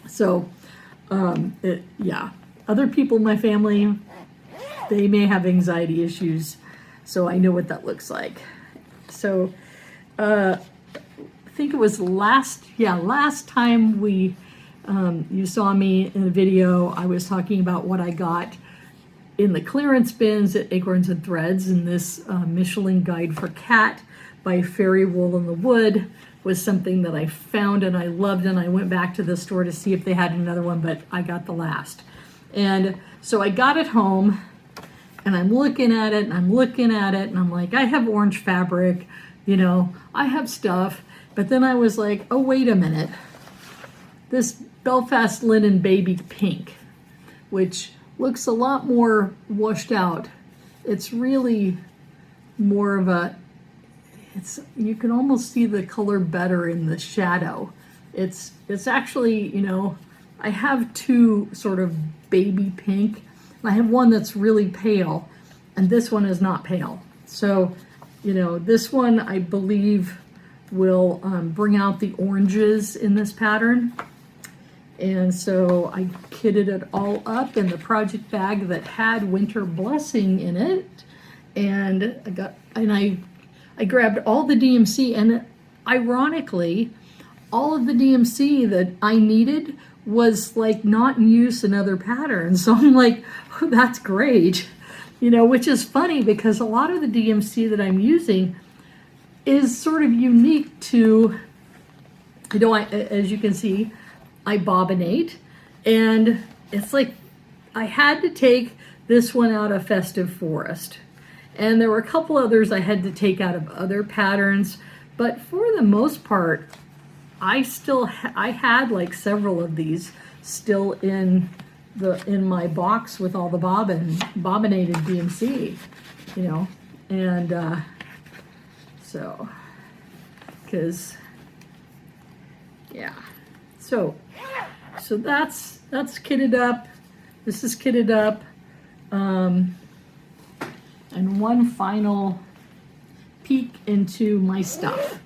So, yeah, other people in my family, they may have anxiety issues. So I know what that looks like. So, I think it was last time you saw me in a video, I was talking about what I got in the clearance bins at Acorns and Threads, and this Michelin Guide for Cat by Fairy Wool in the Wood was something that I found and I loved, and I went back to the store to see if they had another one, but I got the last. And so I got it home, and I'm looking at it, and I'm looking at it, and I'm like, I have orange fabric, you know, I have stuff, but then I was like, oh, wait a minute. This Belfast Linen Baby Pink, which looks a lot more washed out. It's really more of you can almost see the color better in the shadow. It's actually, you know, I have 2 sort of baby pink. I have one that's really pale, and this one is not pale. So, you know, this one I believe will bring out the oranges in this pattern. And so I kitted it all up in the project bag that had Winter Blessing in it, and I grabbed all the DMC, and ironically, all of the DMC that I needed was like not in use in other patterns. So I'm like, oh, that's great, you know, which is funny because a lot of the DMC that I'm using is sort of unique to, you know, as you can see, I bobbinate, and it's like I had to take this one out of Festive Forest, and there were a couple others I had to take out of other patterns, but for the most part I had like several of these still in my box with all the bobbinated DMC, you know, and so because yeah. So that's kitted up. This is kitted up. and one final peek into my stuff.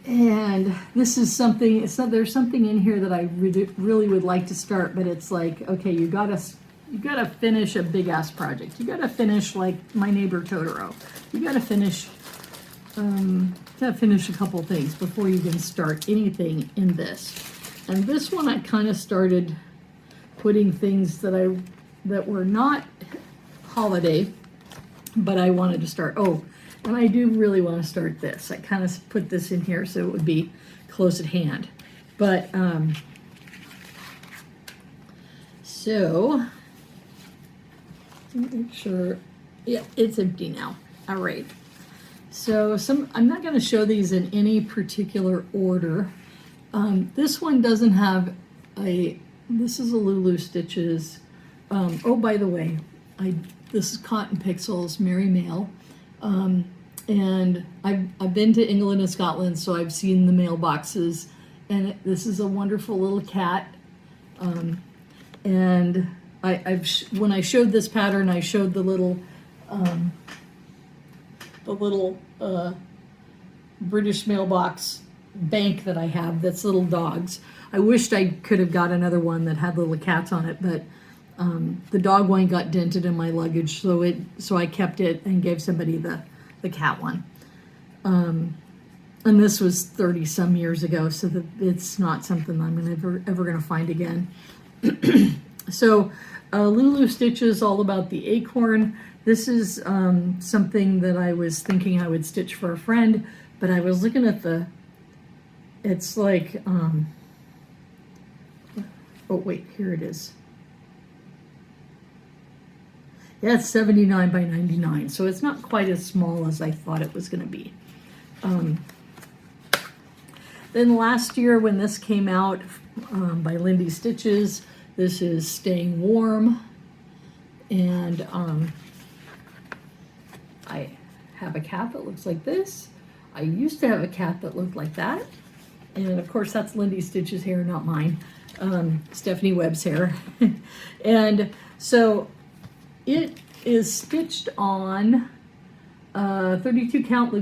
And this is something, so there's something in here that I really would like to start, but it's like, okay, you gotta finish a big ass project. You gotta finish like My Neighbor Totoro. You gotta finish a couple things before you can start anything in this. And this one I kind of started putting things that were not holiday, but I wanted to start. Oh, and I do really want to start this. I kind of put this in here so it would be close at hand. But, so, make sure, yeah, it's empty now. All right. So I'm not going to show these in any particular order. This one doesn't have this is a Lulu Stitches. Oh, by the way, this is Cotton Pixels, Mary Mail. And I've been to England and Scotland, so I've seen the mailboxes, and this is a wonderful little cat. And when I showed this pattern, I showed the little British mailbox bank that I have that's little dogs. I wished I could have got another one that had little cats on it, but the dog one got dented in my luggage, so I kept it and gave somebody the cat one. And this was 30 some years ago, so it's not something I'm ever going to find again. So Lulu Stitches, all about the acorn. This is something that I was thinking I would stitch for a friend, but I was looking at it's like, oh wait, here it is. Yeah, it's 79 by 99, so it's not quite as small as I thought it was going to be. Then last year when this came out by Lindy Stitches, this is Staying Warm, and I have a cat that looks like this. I used to have a cat that looked like that, and of course that's Lindy Stitches' hair, not mine. Stephanie Webb's hair. And so it is stitched on 32 count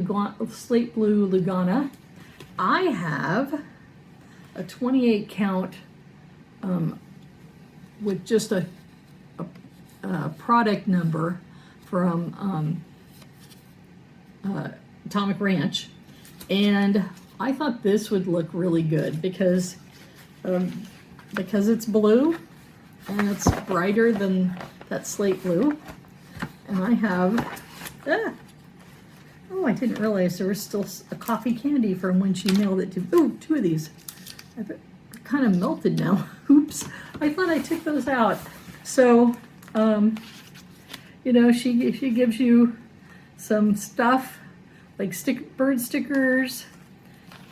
slate blue Lugana. I have a 28 count with just a product number from Atomic Ranch, and I thought this would look really good because it's blue and it's brighter than that slate blue. And I have, oh, I didn't realize there was still a coffee candy from when she mailed it to, oh, two of these. They're kind of melted now. Oops, I thought I took those out. So, you know, she gives you some stuff like bird stickers,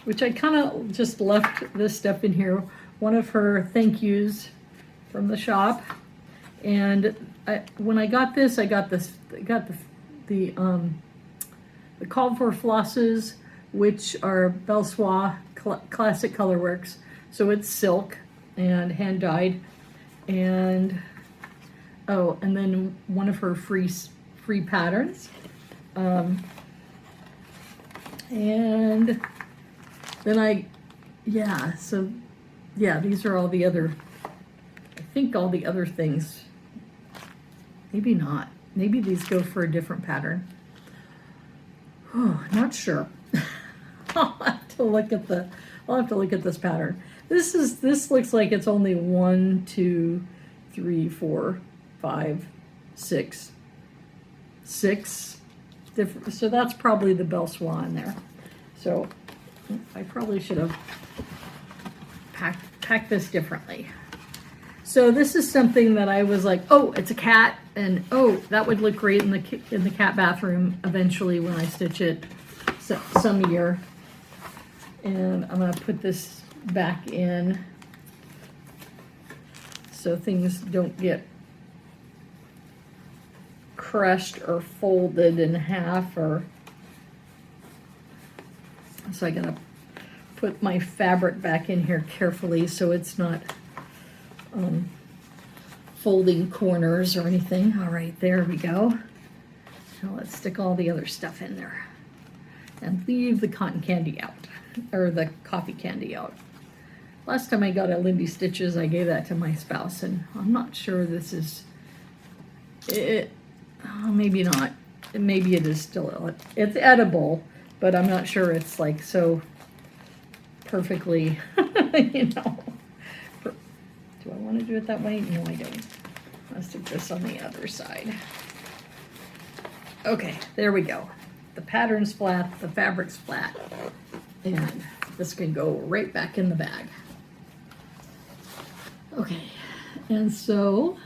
which I kind of just left this stuff in here. One of her thank yous from the shop, and when I got this, I got the called for flosses, which are Belsois Classic Colorworks. So it's silk and hand dyed, and oh, and then one of her free patterns, and then these are all the other, I think all the other things. Maybe not. Maybe these go for a different pattern. Oh, not sure. I'll have to look at this pattern. This looks like it's only 1, 2, 3, 4, 5, 6 different. So that's probably the Belsois in there. So I probably should have packed this differently. So this is something that I was like, oh, it's a cat, and oh, that would look great in the cat bathroom eventually when I stitch it some year. And I'm gonna put this back in so things don't get crushed or folded in half, or so I'm gonna put my fabric back in here carefully so it's not folding corners or anything. All right, there we go. Now let's stick all the other stuff in there and leave the cotton candy out, or the coffee candy out. Last time I got a Lindy Stitches, I gave that to my spouse, and I'm not sure this is it. Maybe not. Maybe it is still, it's edible, but I'm not sure it's like so perfectly, you know. Do I want to do it that way? No, I don't. Let's stick this on the other side. Okay, there we go. The pattern's flat, the fabric's flat, and this can go right back in the bag. Okay, and so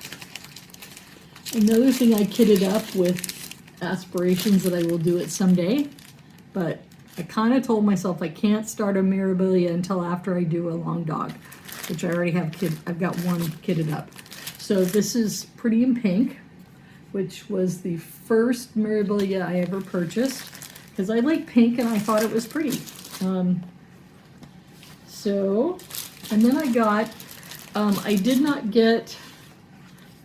another thing I kitted up with aspirations that I will do it someday, but I kind of told myself I can't start a Mirabilia until after I do a long dog, which I already have I've got one kitted up. So this is Pretty in Pink, which was the first Mirabilia I ever purchased because I like pink and I thought it was pretty. And then I got, I did not get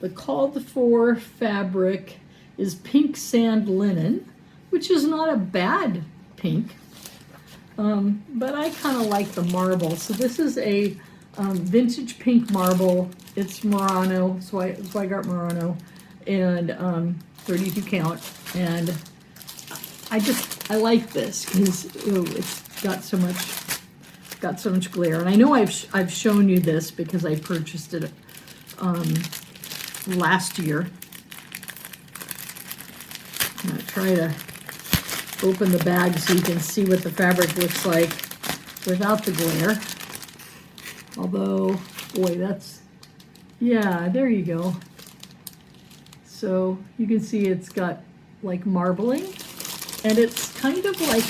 the called for fabric is pink sand linen, which is not a bad pink, but I kind of like the marble. So this is a vintage pink marble. It's Murano, so I got Murano, and 32 count. And I like this because it's got so much glare. And I know I've shown you this because I purchased it last year. I'm gonna try to open the bag so you can see what the fabric looks like without the glare. Although, boy, that's, yeah, there you go. So you can see it's got like marbling, and it's kind of like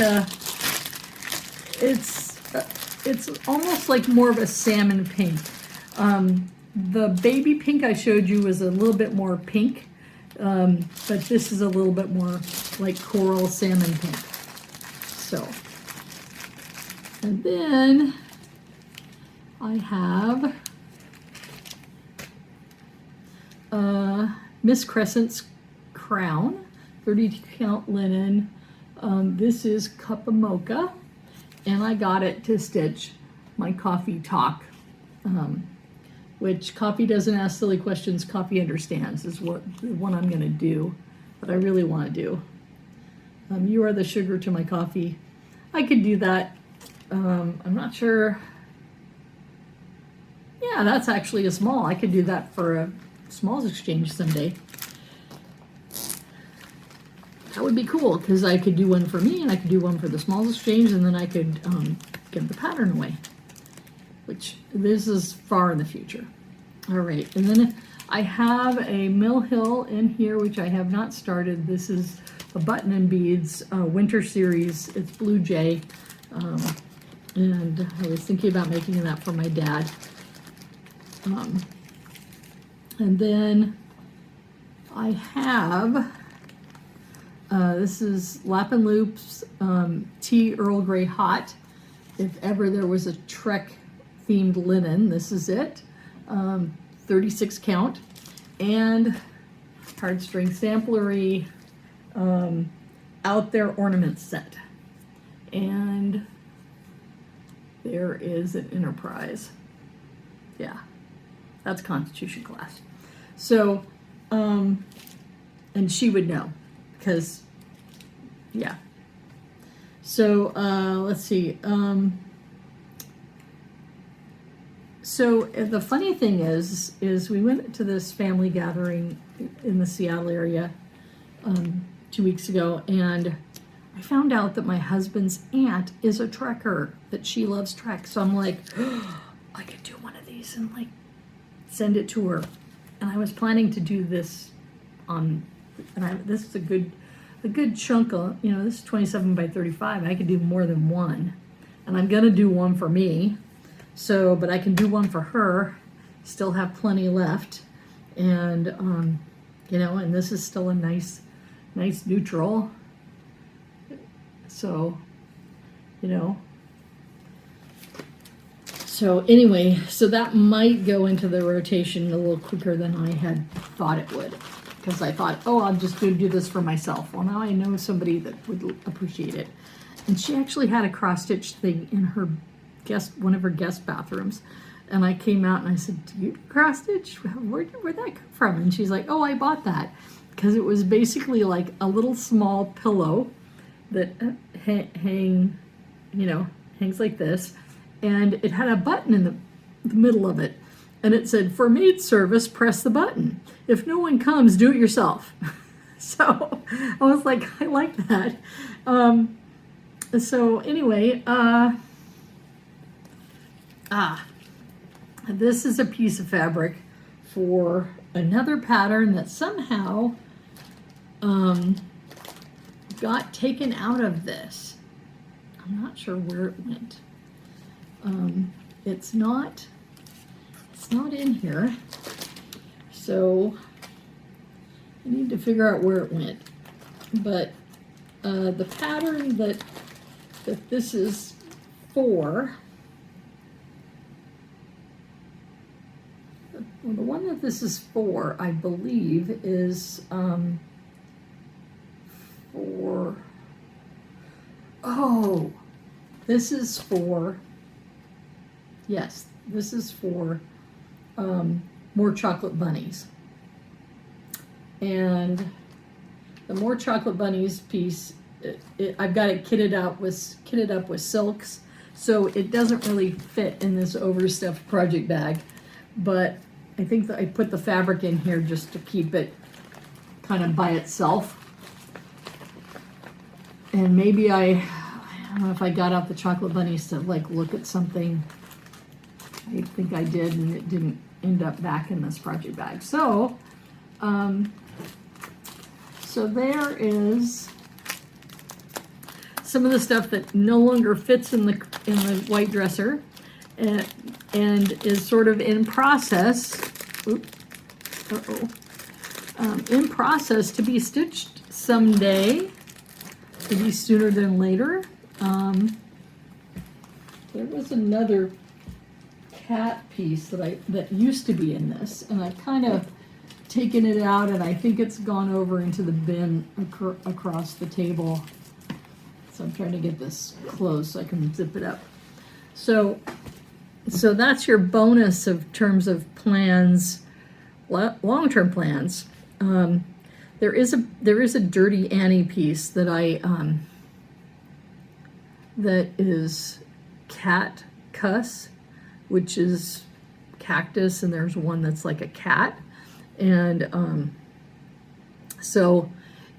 it's almost like more of a salmon pink. The baby pink I showed you was a little bit more pink, but this is a little bit more like coral salmon pink. So, and then I have Miss Crescent's Crown, 32 count linen. This is Cup of Mocha, and I got it to stitch my Coffee Talk, which Coffee doesn't ask silly questions, Coffee understands, is what the one I'm going to do, but I really want to do. You are the sugar to my coffee. I could do that. I'm not sure. Yeah, that's actually a small. I could do that for a smalls exchange someday. That would be cool because I could do one for me and I could do one for the smalls exchange, and then I could give the pattern away, which this is far in the future. All right, and then I have a Mill Hill in here, which I have not started. This is a Button and Beads winter series. It's Blue Jay, and I was thinking about making that for my dad. And then I have, this is Lap and Loops Tea Earl Grey Hot. If ever there was a Trek themed linen, this is it. 36 count. And Heartstring Samplery Out There Ornament Set. And there is an Enterprise. Yeah, that's Constitution class. So, and she would know, because, yeah. So, let's see. So the funny thing is we went to this family gathering in the Seattle area 2 weeks ago, and I found out that my husband's aunt is a Trekker, that she loves Trek. So I'm like, oh, I could do one of these and like send it to her. And I was planning to do this on, and this is a good chunk of, you know, this is 27 by 35. I could do more than one, and I'm gonna do one for me. So, but I can do one for her. Still have plenty left, and you know, and this is still a nice neutral. So, you know. So anyway, so that might go into the rotation a little quicker than I had thought it would. Because I thought, oh, I'm just going to do this for myself. Well, now I know somebody that would appreciate it. And she actually had a cross-stitch thing in her one of her guest bathrooms. And I came out and I said, do you cross-stitch? Where'd that come from? And she's like, oh, I bought that. Because it was basically like a little small pillow that hangs like this. And it had a button in the middle of it. And it said, for maid service, press the button. If no one comes, do it yourself. So I was like, I like that. So anyway, this is a piece of fabric for another pattern that somehow got taken out of this. I'm not sure where it went. It's not in here, so I need to figure out where it went. But the pattern that this is for, well, the one that this is for, I believe, is for, oh, this is for, yes, this is for more chocolate bunnies. And the more chocolate bunnies piece, I've got it kitted up with silks, so it doesn't really fit in this overstuffed project bag. But I think that I put the fabric in here just to keep it kind of by itself. And maybe I don't know if I got out the chocolate bunnies to like look at something. I think I did, and it didn't end up back in this project bag. So, so there is some of the stuff that no longer fits in the white dresser, and is sort of in process. In process to be stitched someday, maybe sooner than later. There was another cat piece that used to be in this, and I've kind of taken it out, and I think it's gone over into the bin across the table. So I'm trying to get this closed so I can zip it up. So that's your bonus of terms of plans, long-term plans. There is a Dirty Annie piece that that is cat cuss, which is cactus, and there's one that's like a cat, and so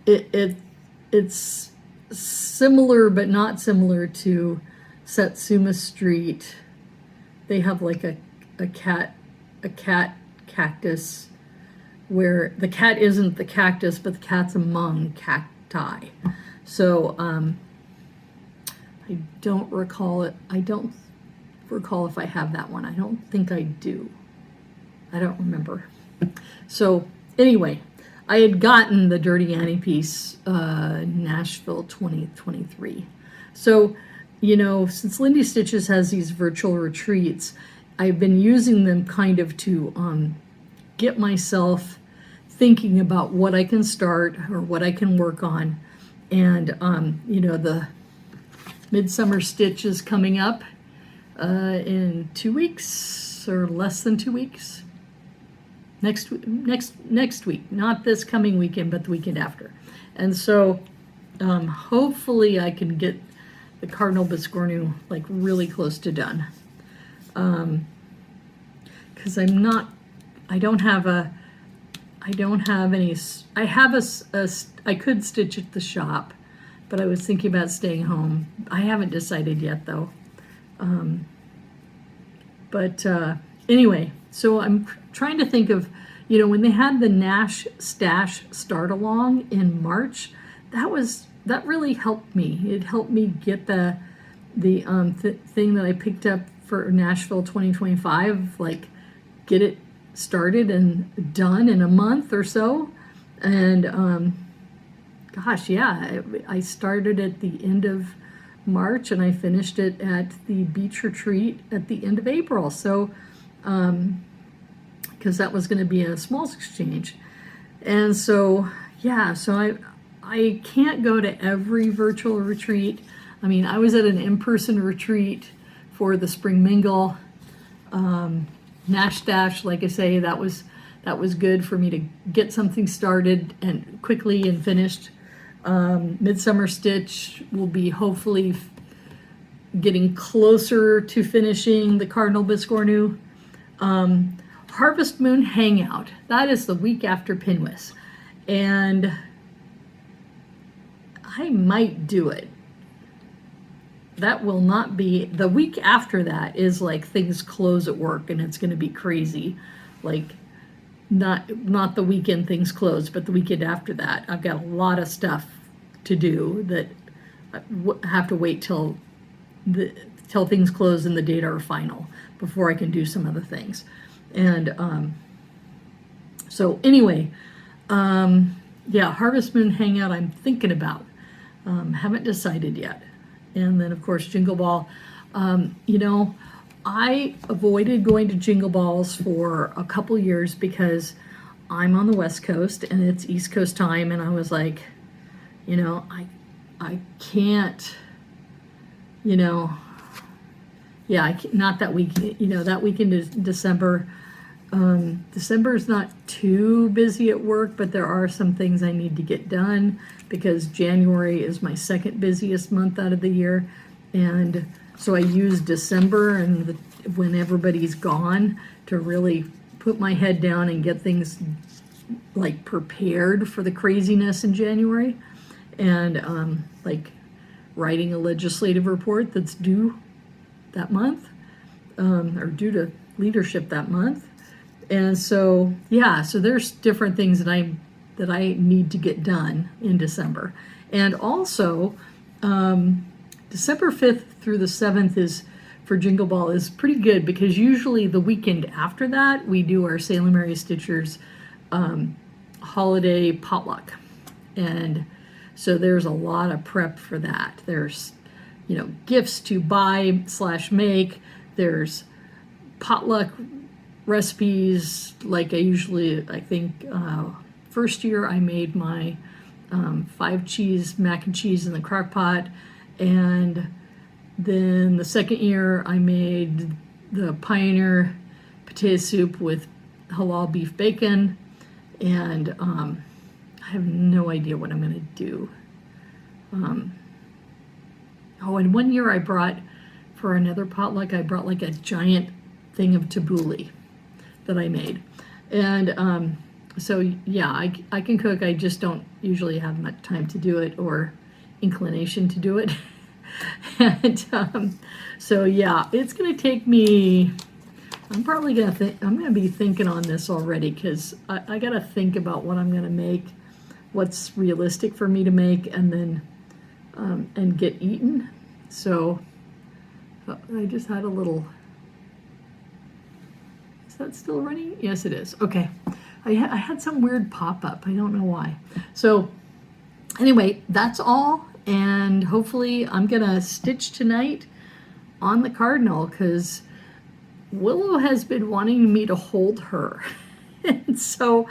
it's similar but not similar to Satsuma Street. They have like a cat cactus where the cat isn't the cactus, but the cat's among cacti. So I don't recall it. I don't recall if I have that one. I don't think I do. I don't remember. So anyway, I had gotten the Dirty Annie piece, Nashville 2023. So, you know, since Lindy Stitches has these virtual retreats, I've been using them kind of to get myself thinking about what I can start or what I can work on. And, you know, the Midsummer Stitch is coming up in 2 weeks or less than 2 weeks. Next week, not this coming weekend, but the weekend after. And so hopefully I can get the Cardinal Biscornu like really close to done. Because I could stitch at the shop, but I was thinking about staying home. I haven't decided yet though. Anyway, so I'm trying to think of, you know, when they had the Nash Stash start along in March, that really helped me. It helped me get the thing that I picked up for Nashville 2025, like get it started and done in a month or so. And gosh, yeah, I started at the end of March, and I finished it at the beach retreat at the end of April. So, because that was going to be a smalls exchange. And so, yeah, so I can't go to every virtual retreat. I mean, I was at an in-person retreat for the Spring Mingle. Nash Dash, like I say, that was good for me to get something started and quickly and finished. Midsummer Stitch will be hopefully getting closer to finishing the Cardinal Biscornu. Harvest Moon Hangout, that is the week after Pinwis, and I might do it. That will not be, the week after that is like things close at work and it's going to be crazy. Like not the weekend things close, but the weekend after that, I've got a lot of stuff to do that I have to wait till things close and the data are final before I can do some other things. And so anyway, yeah, Harvest Moon Hangout I'm thinking about. Haven't decided yet. And then, of course, Jingle Ball. You know, I avoided going to Jingle Balls for a couple years because I'm on the West Coast and it's East Coast time. And I was like, you know, I can't, you know, yeah, not that week, you know, that weekend is December. December is not too busy at work, but there are some things I need to get done because January is my second busiest month out of the year. And so I use December and when everybody's gone to really put my head down and get things like prepared for the craziness in January. And like writing a legislative report that's due that month, or due to leadership that month. And so, yeah, so there's different things that I need to get done in December. And also, December 5th through the 7th is for Jingle Ball is pretty good because usually the weekend after that, we do our Salem Area Stitchers holiday potluck. And so there's a lot of prep for that. There's, you know, gifts to buy / make. There's potluck recipes, like I think first year I made my 5-cheese mac and cheese in the crock pot, and then the second year I made the Pioneer potato soup with halal beef bacon, and I have no idea what I'm going to do. Oh, and one year I brought, for another potluck, I brought like a giant thing of tabbouleh that I made. And so, yeah, I can cook. I just don't usually have much time to do it or inclination to do it. And so, yeah, it's going to take me, I'm probably going to I'm going to be thinking on this already because I got to think about what I'm going to make, what's realistic for me to make, and then and get eaten. So I just had a little, is that still running? Yes, it is. Okay. I had some weird pop-up. I don't know why. So anyway, that's all. And hopefully I'm going to stitch tonight on the Cardinal because Willow has been wanting me to hold her. And so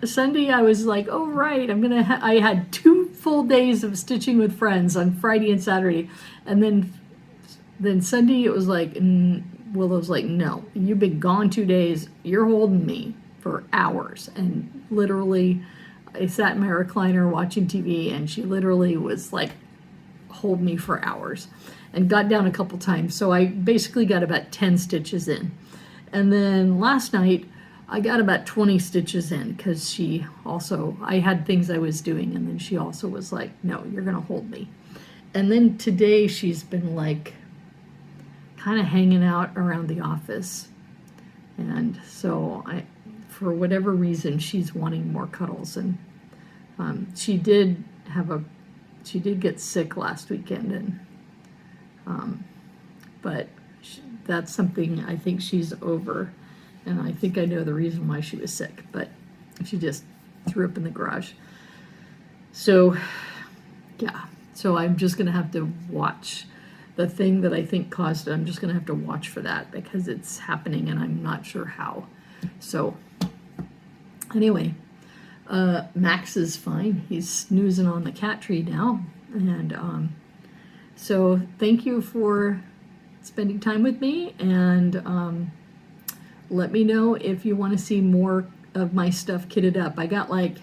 Sunday I was like, oh, right, I had 2 full days of stitching with friends on Friday and Saturday. And then Sunday it was like, Willow's like, no, you've been gone 2 days. You're holding me for hours. And literally I sat in my recliner watching TV and she literally was like, hold me for hours, and got down a couple times. So I basically got about 10 stitches in. And then last night I got about 20 stitches in because I had things I was doing, and then she also was like, no, you're going to hold me. And then today she's been like kind of hanging out around the office. And so for whatever reason, she's wanting more cuddles. And she did get sick last weekend, and but that's something I think she's over, and I think I know the reason why she was sick, but she just threw up in the garage. So yeah, So I'm just going to have to watch the thing that I think caused it. I'm just going to have to watch for that because it's happening and I'm not sure how. So anyway, Max is fine. He's snoozing on the cat tree now. And so thank you for spending time with me, and let me know if you want to see more of my stuff kitted up. I got like,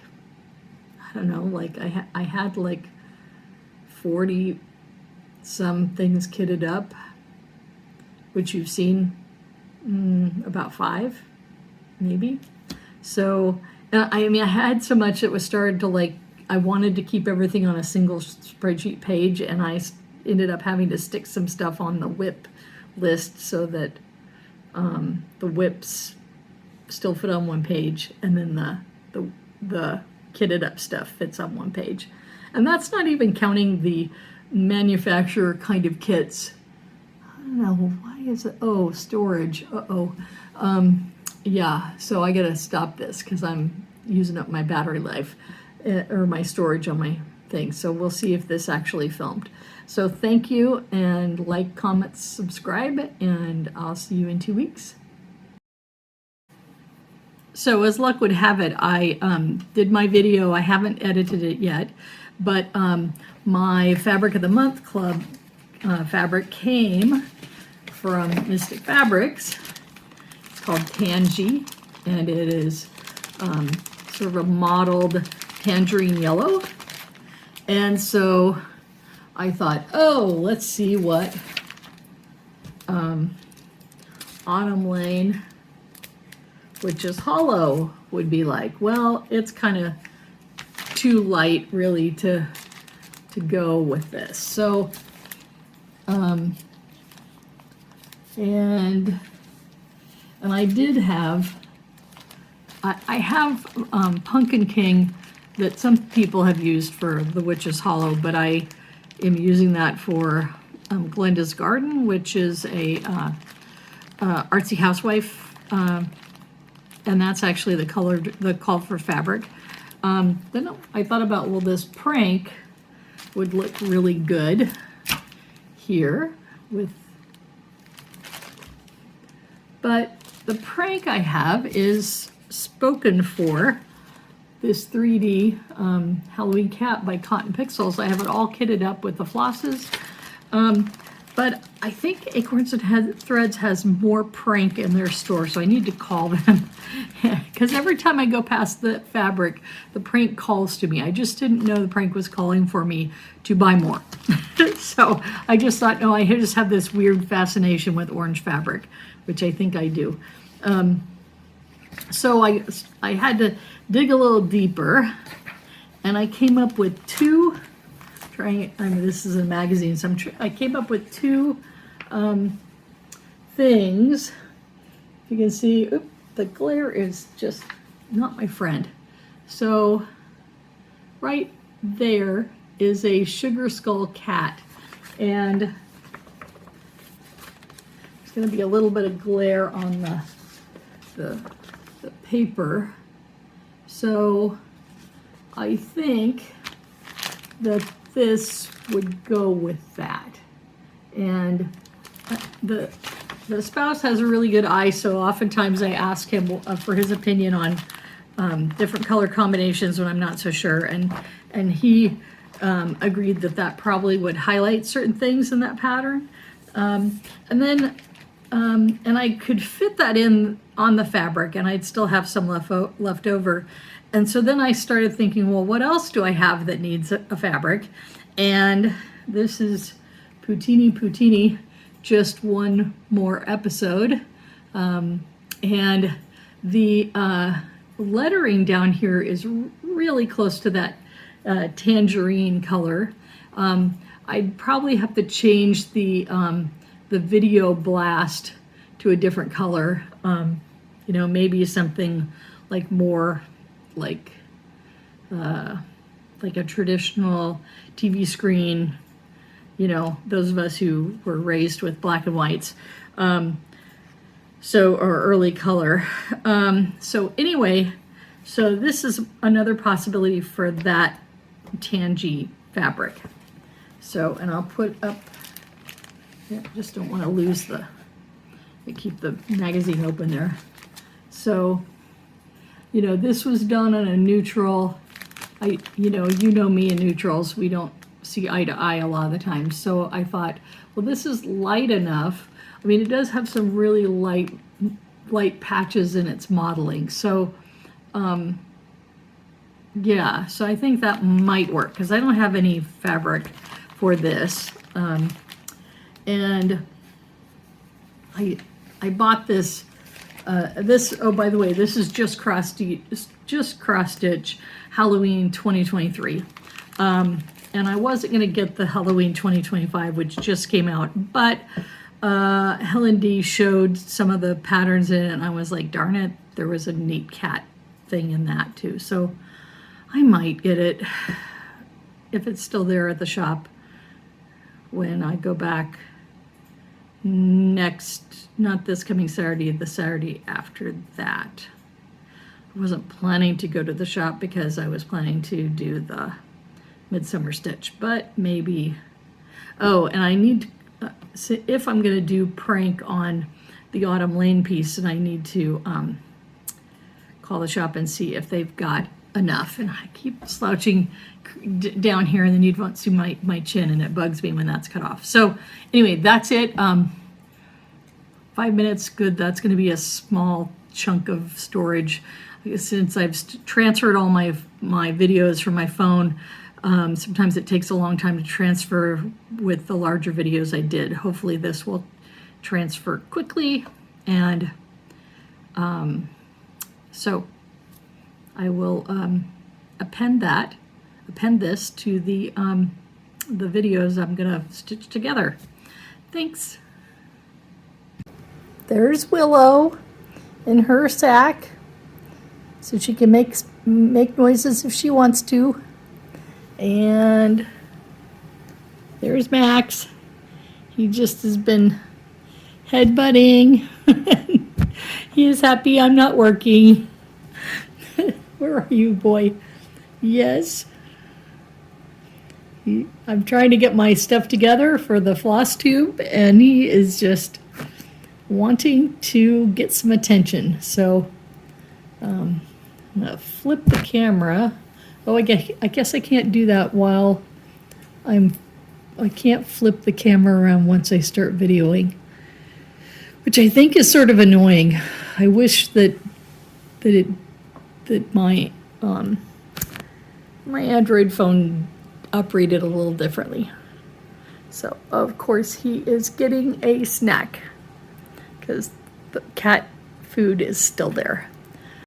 I don't know, like I had like 40 some things kitted up, which you've seen about 5 maybe. So I mean, I had so much that was started to like, I wanted to keep everything on a single spreadsheet page, and I ended up having to stick some stuff on the whip list so that the whips still fit on one page, and then the kitted up stuff fits on one page. And that's not even counting the manufacturer kind of kits. I don't know, why is it, oh, storage, yeah, so I gotta stop this because I'm using up my battery life, or my storage on my thing. So we'll see if this actually filmed. So thank you, and like, comment, subscribe, and I'll see you in 2 weeks. So as luck would have it, I did my video. I haven't edited it yet, but my Fabric of the Month Club fabric came from Mystic Fabrics. It's called Tangy, and it is sort of a mottled tangerine yellow. And so I thought, oh, let's see what Autumn Lane, which is hollow, would be like. Well, it's kind of too light really to go with this. So and I did have, I have Pumpkin King that some people have used for the Witch's Hollow, but I am using that for Glenda's Garden, which is a artsy housewife, and that's actually the call for fabric. Then I thought about, well, this prank would look really good here with, but the prank I have is spoken for. This 3D Halloween cap by Cotton Pixels. I have it all kitted up with the flosses. But I think Acorns and Threads has more prank in their store, so I need to call them. Because every time I go past the fabric, the prank calls to me. I just didn't know the prank was calling for me to buy more. So I just thought, no, I just have this weird fascination with orange fabric, which I think I do. So I had to dig a little deeper, and I came up with two, I mean, this is a magazine, so I came up with two things. If you can see, the glare is just not my friend. So right there is a sugar skull cat, and there's going to be a little bit of glare on the paper. So I think that this would go with that. And the spouse has a really good eye, so oftentimes I ask him for his opinion on different color combinations when I'm not so sure, and he agreed that probably would highlight certain things in that pattern. And then and I could fit that in on the fabric, and I'd still have some left over. And so then I started thinking, well, what else do I have that needs a fabric? And this is Poutini, just one more episode. And the lettering down here is really close to that tangerine color. I'd probably have to change the video blast to a different color. You know, maybe something like more like a traditional TV screen, you know, those of us who were raised with black and whites, or early color. So anyway, so this is another possibility for that Tangy fabric. So, and I'll put up, yeah, just don't want to lose keep the magazine open there. So, you know, this was done on a neutral. You know me and neutrals, we don't see eye to eye a lot of the time. So I thought, well, this is light enough. I mean, it does have some really light patches in its modeling. So, yeah, so I think that might work because I don't have any fabric for this. And I bought this. Oh, by the way, this is just cross stitch Halloween 2023. And I wasn't going to get the Halloween 2025, which just came out, but Helen D showed some of the patterns in it, and I was like, darn it, there was a neat cat thing in that too. So I might get it if it's still there at the shop when I go back next, not this coming Saturday, the Saturday after that. I wasn't planning to go to the shop because I was planning to do the Midsummer Stitch, but maybe. Oh, and I need so if I'm going to do prank on the Autumn Lane piece, and I need to call the shop and see if they've got enough. And I keep slouching down here, and then you don't see my chin, and it bugs me when that's cut off. So anyway, that's it. 5 minutes, good. That's going to be a small chunk of storage. Since I've transferred all my videos from my phone, sometimes it takes a long time to transfer with the larger videos I did. Hopefully this will transfer quickly, and so I will append this to the videos I'm gonna stitch together. Thanks. There's Willow in her sack, so she can make noises if she wants to. And there's Max. He just has been headbutting. He is happy I'm not working. Where are you, boy? Yes. I'm trying to get my stuff together for the Flosstube, and he is just wanting to get some attention. So I'm gonna flip the camera. Oh, I guess I can't do that while I can't flip the camera around once I start videoing, which I think is sort of annoying. I wish that my my Android phone operated a little differently. So of course he is getting a snack because the cat food is still there.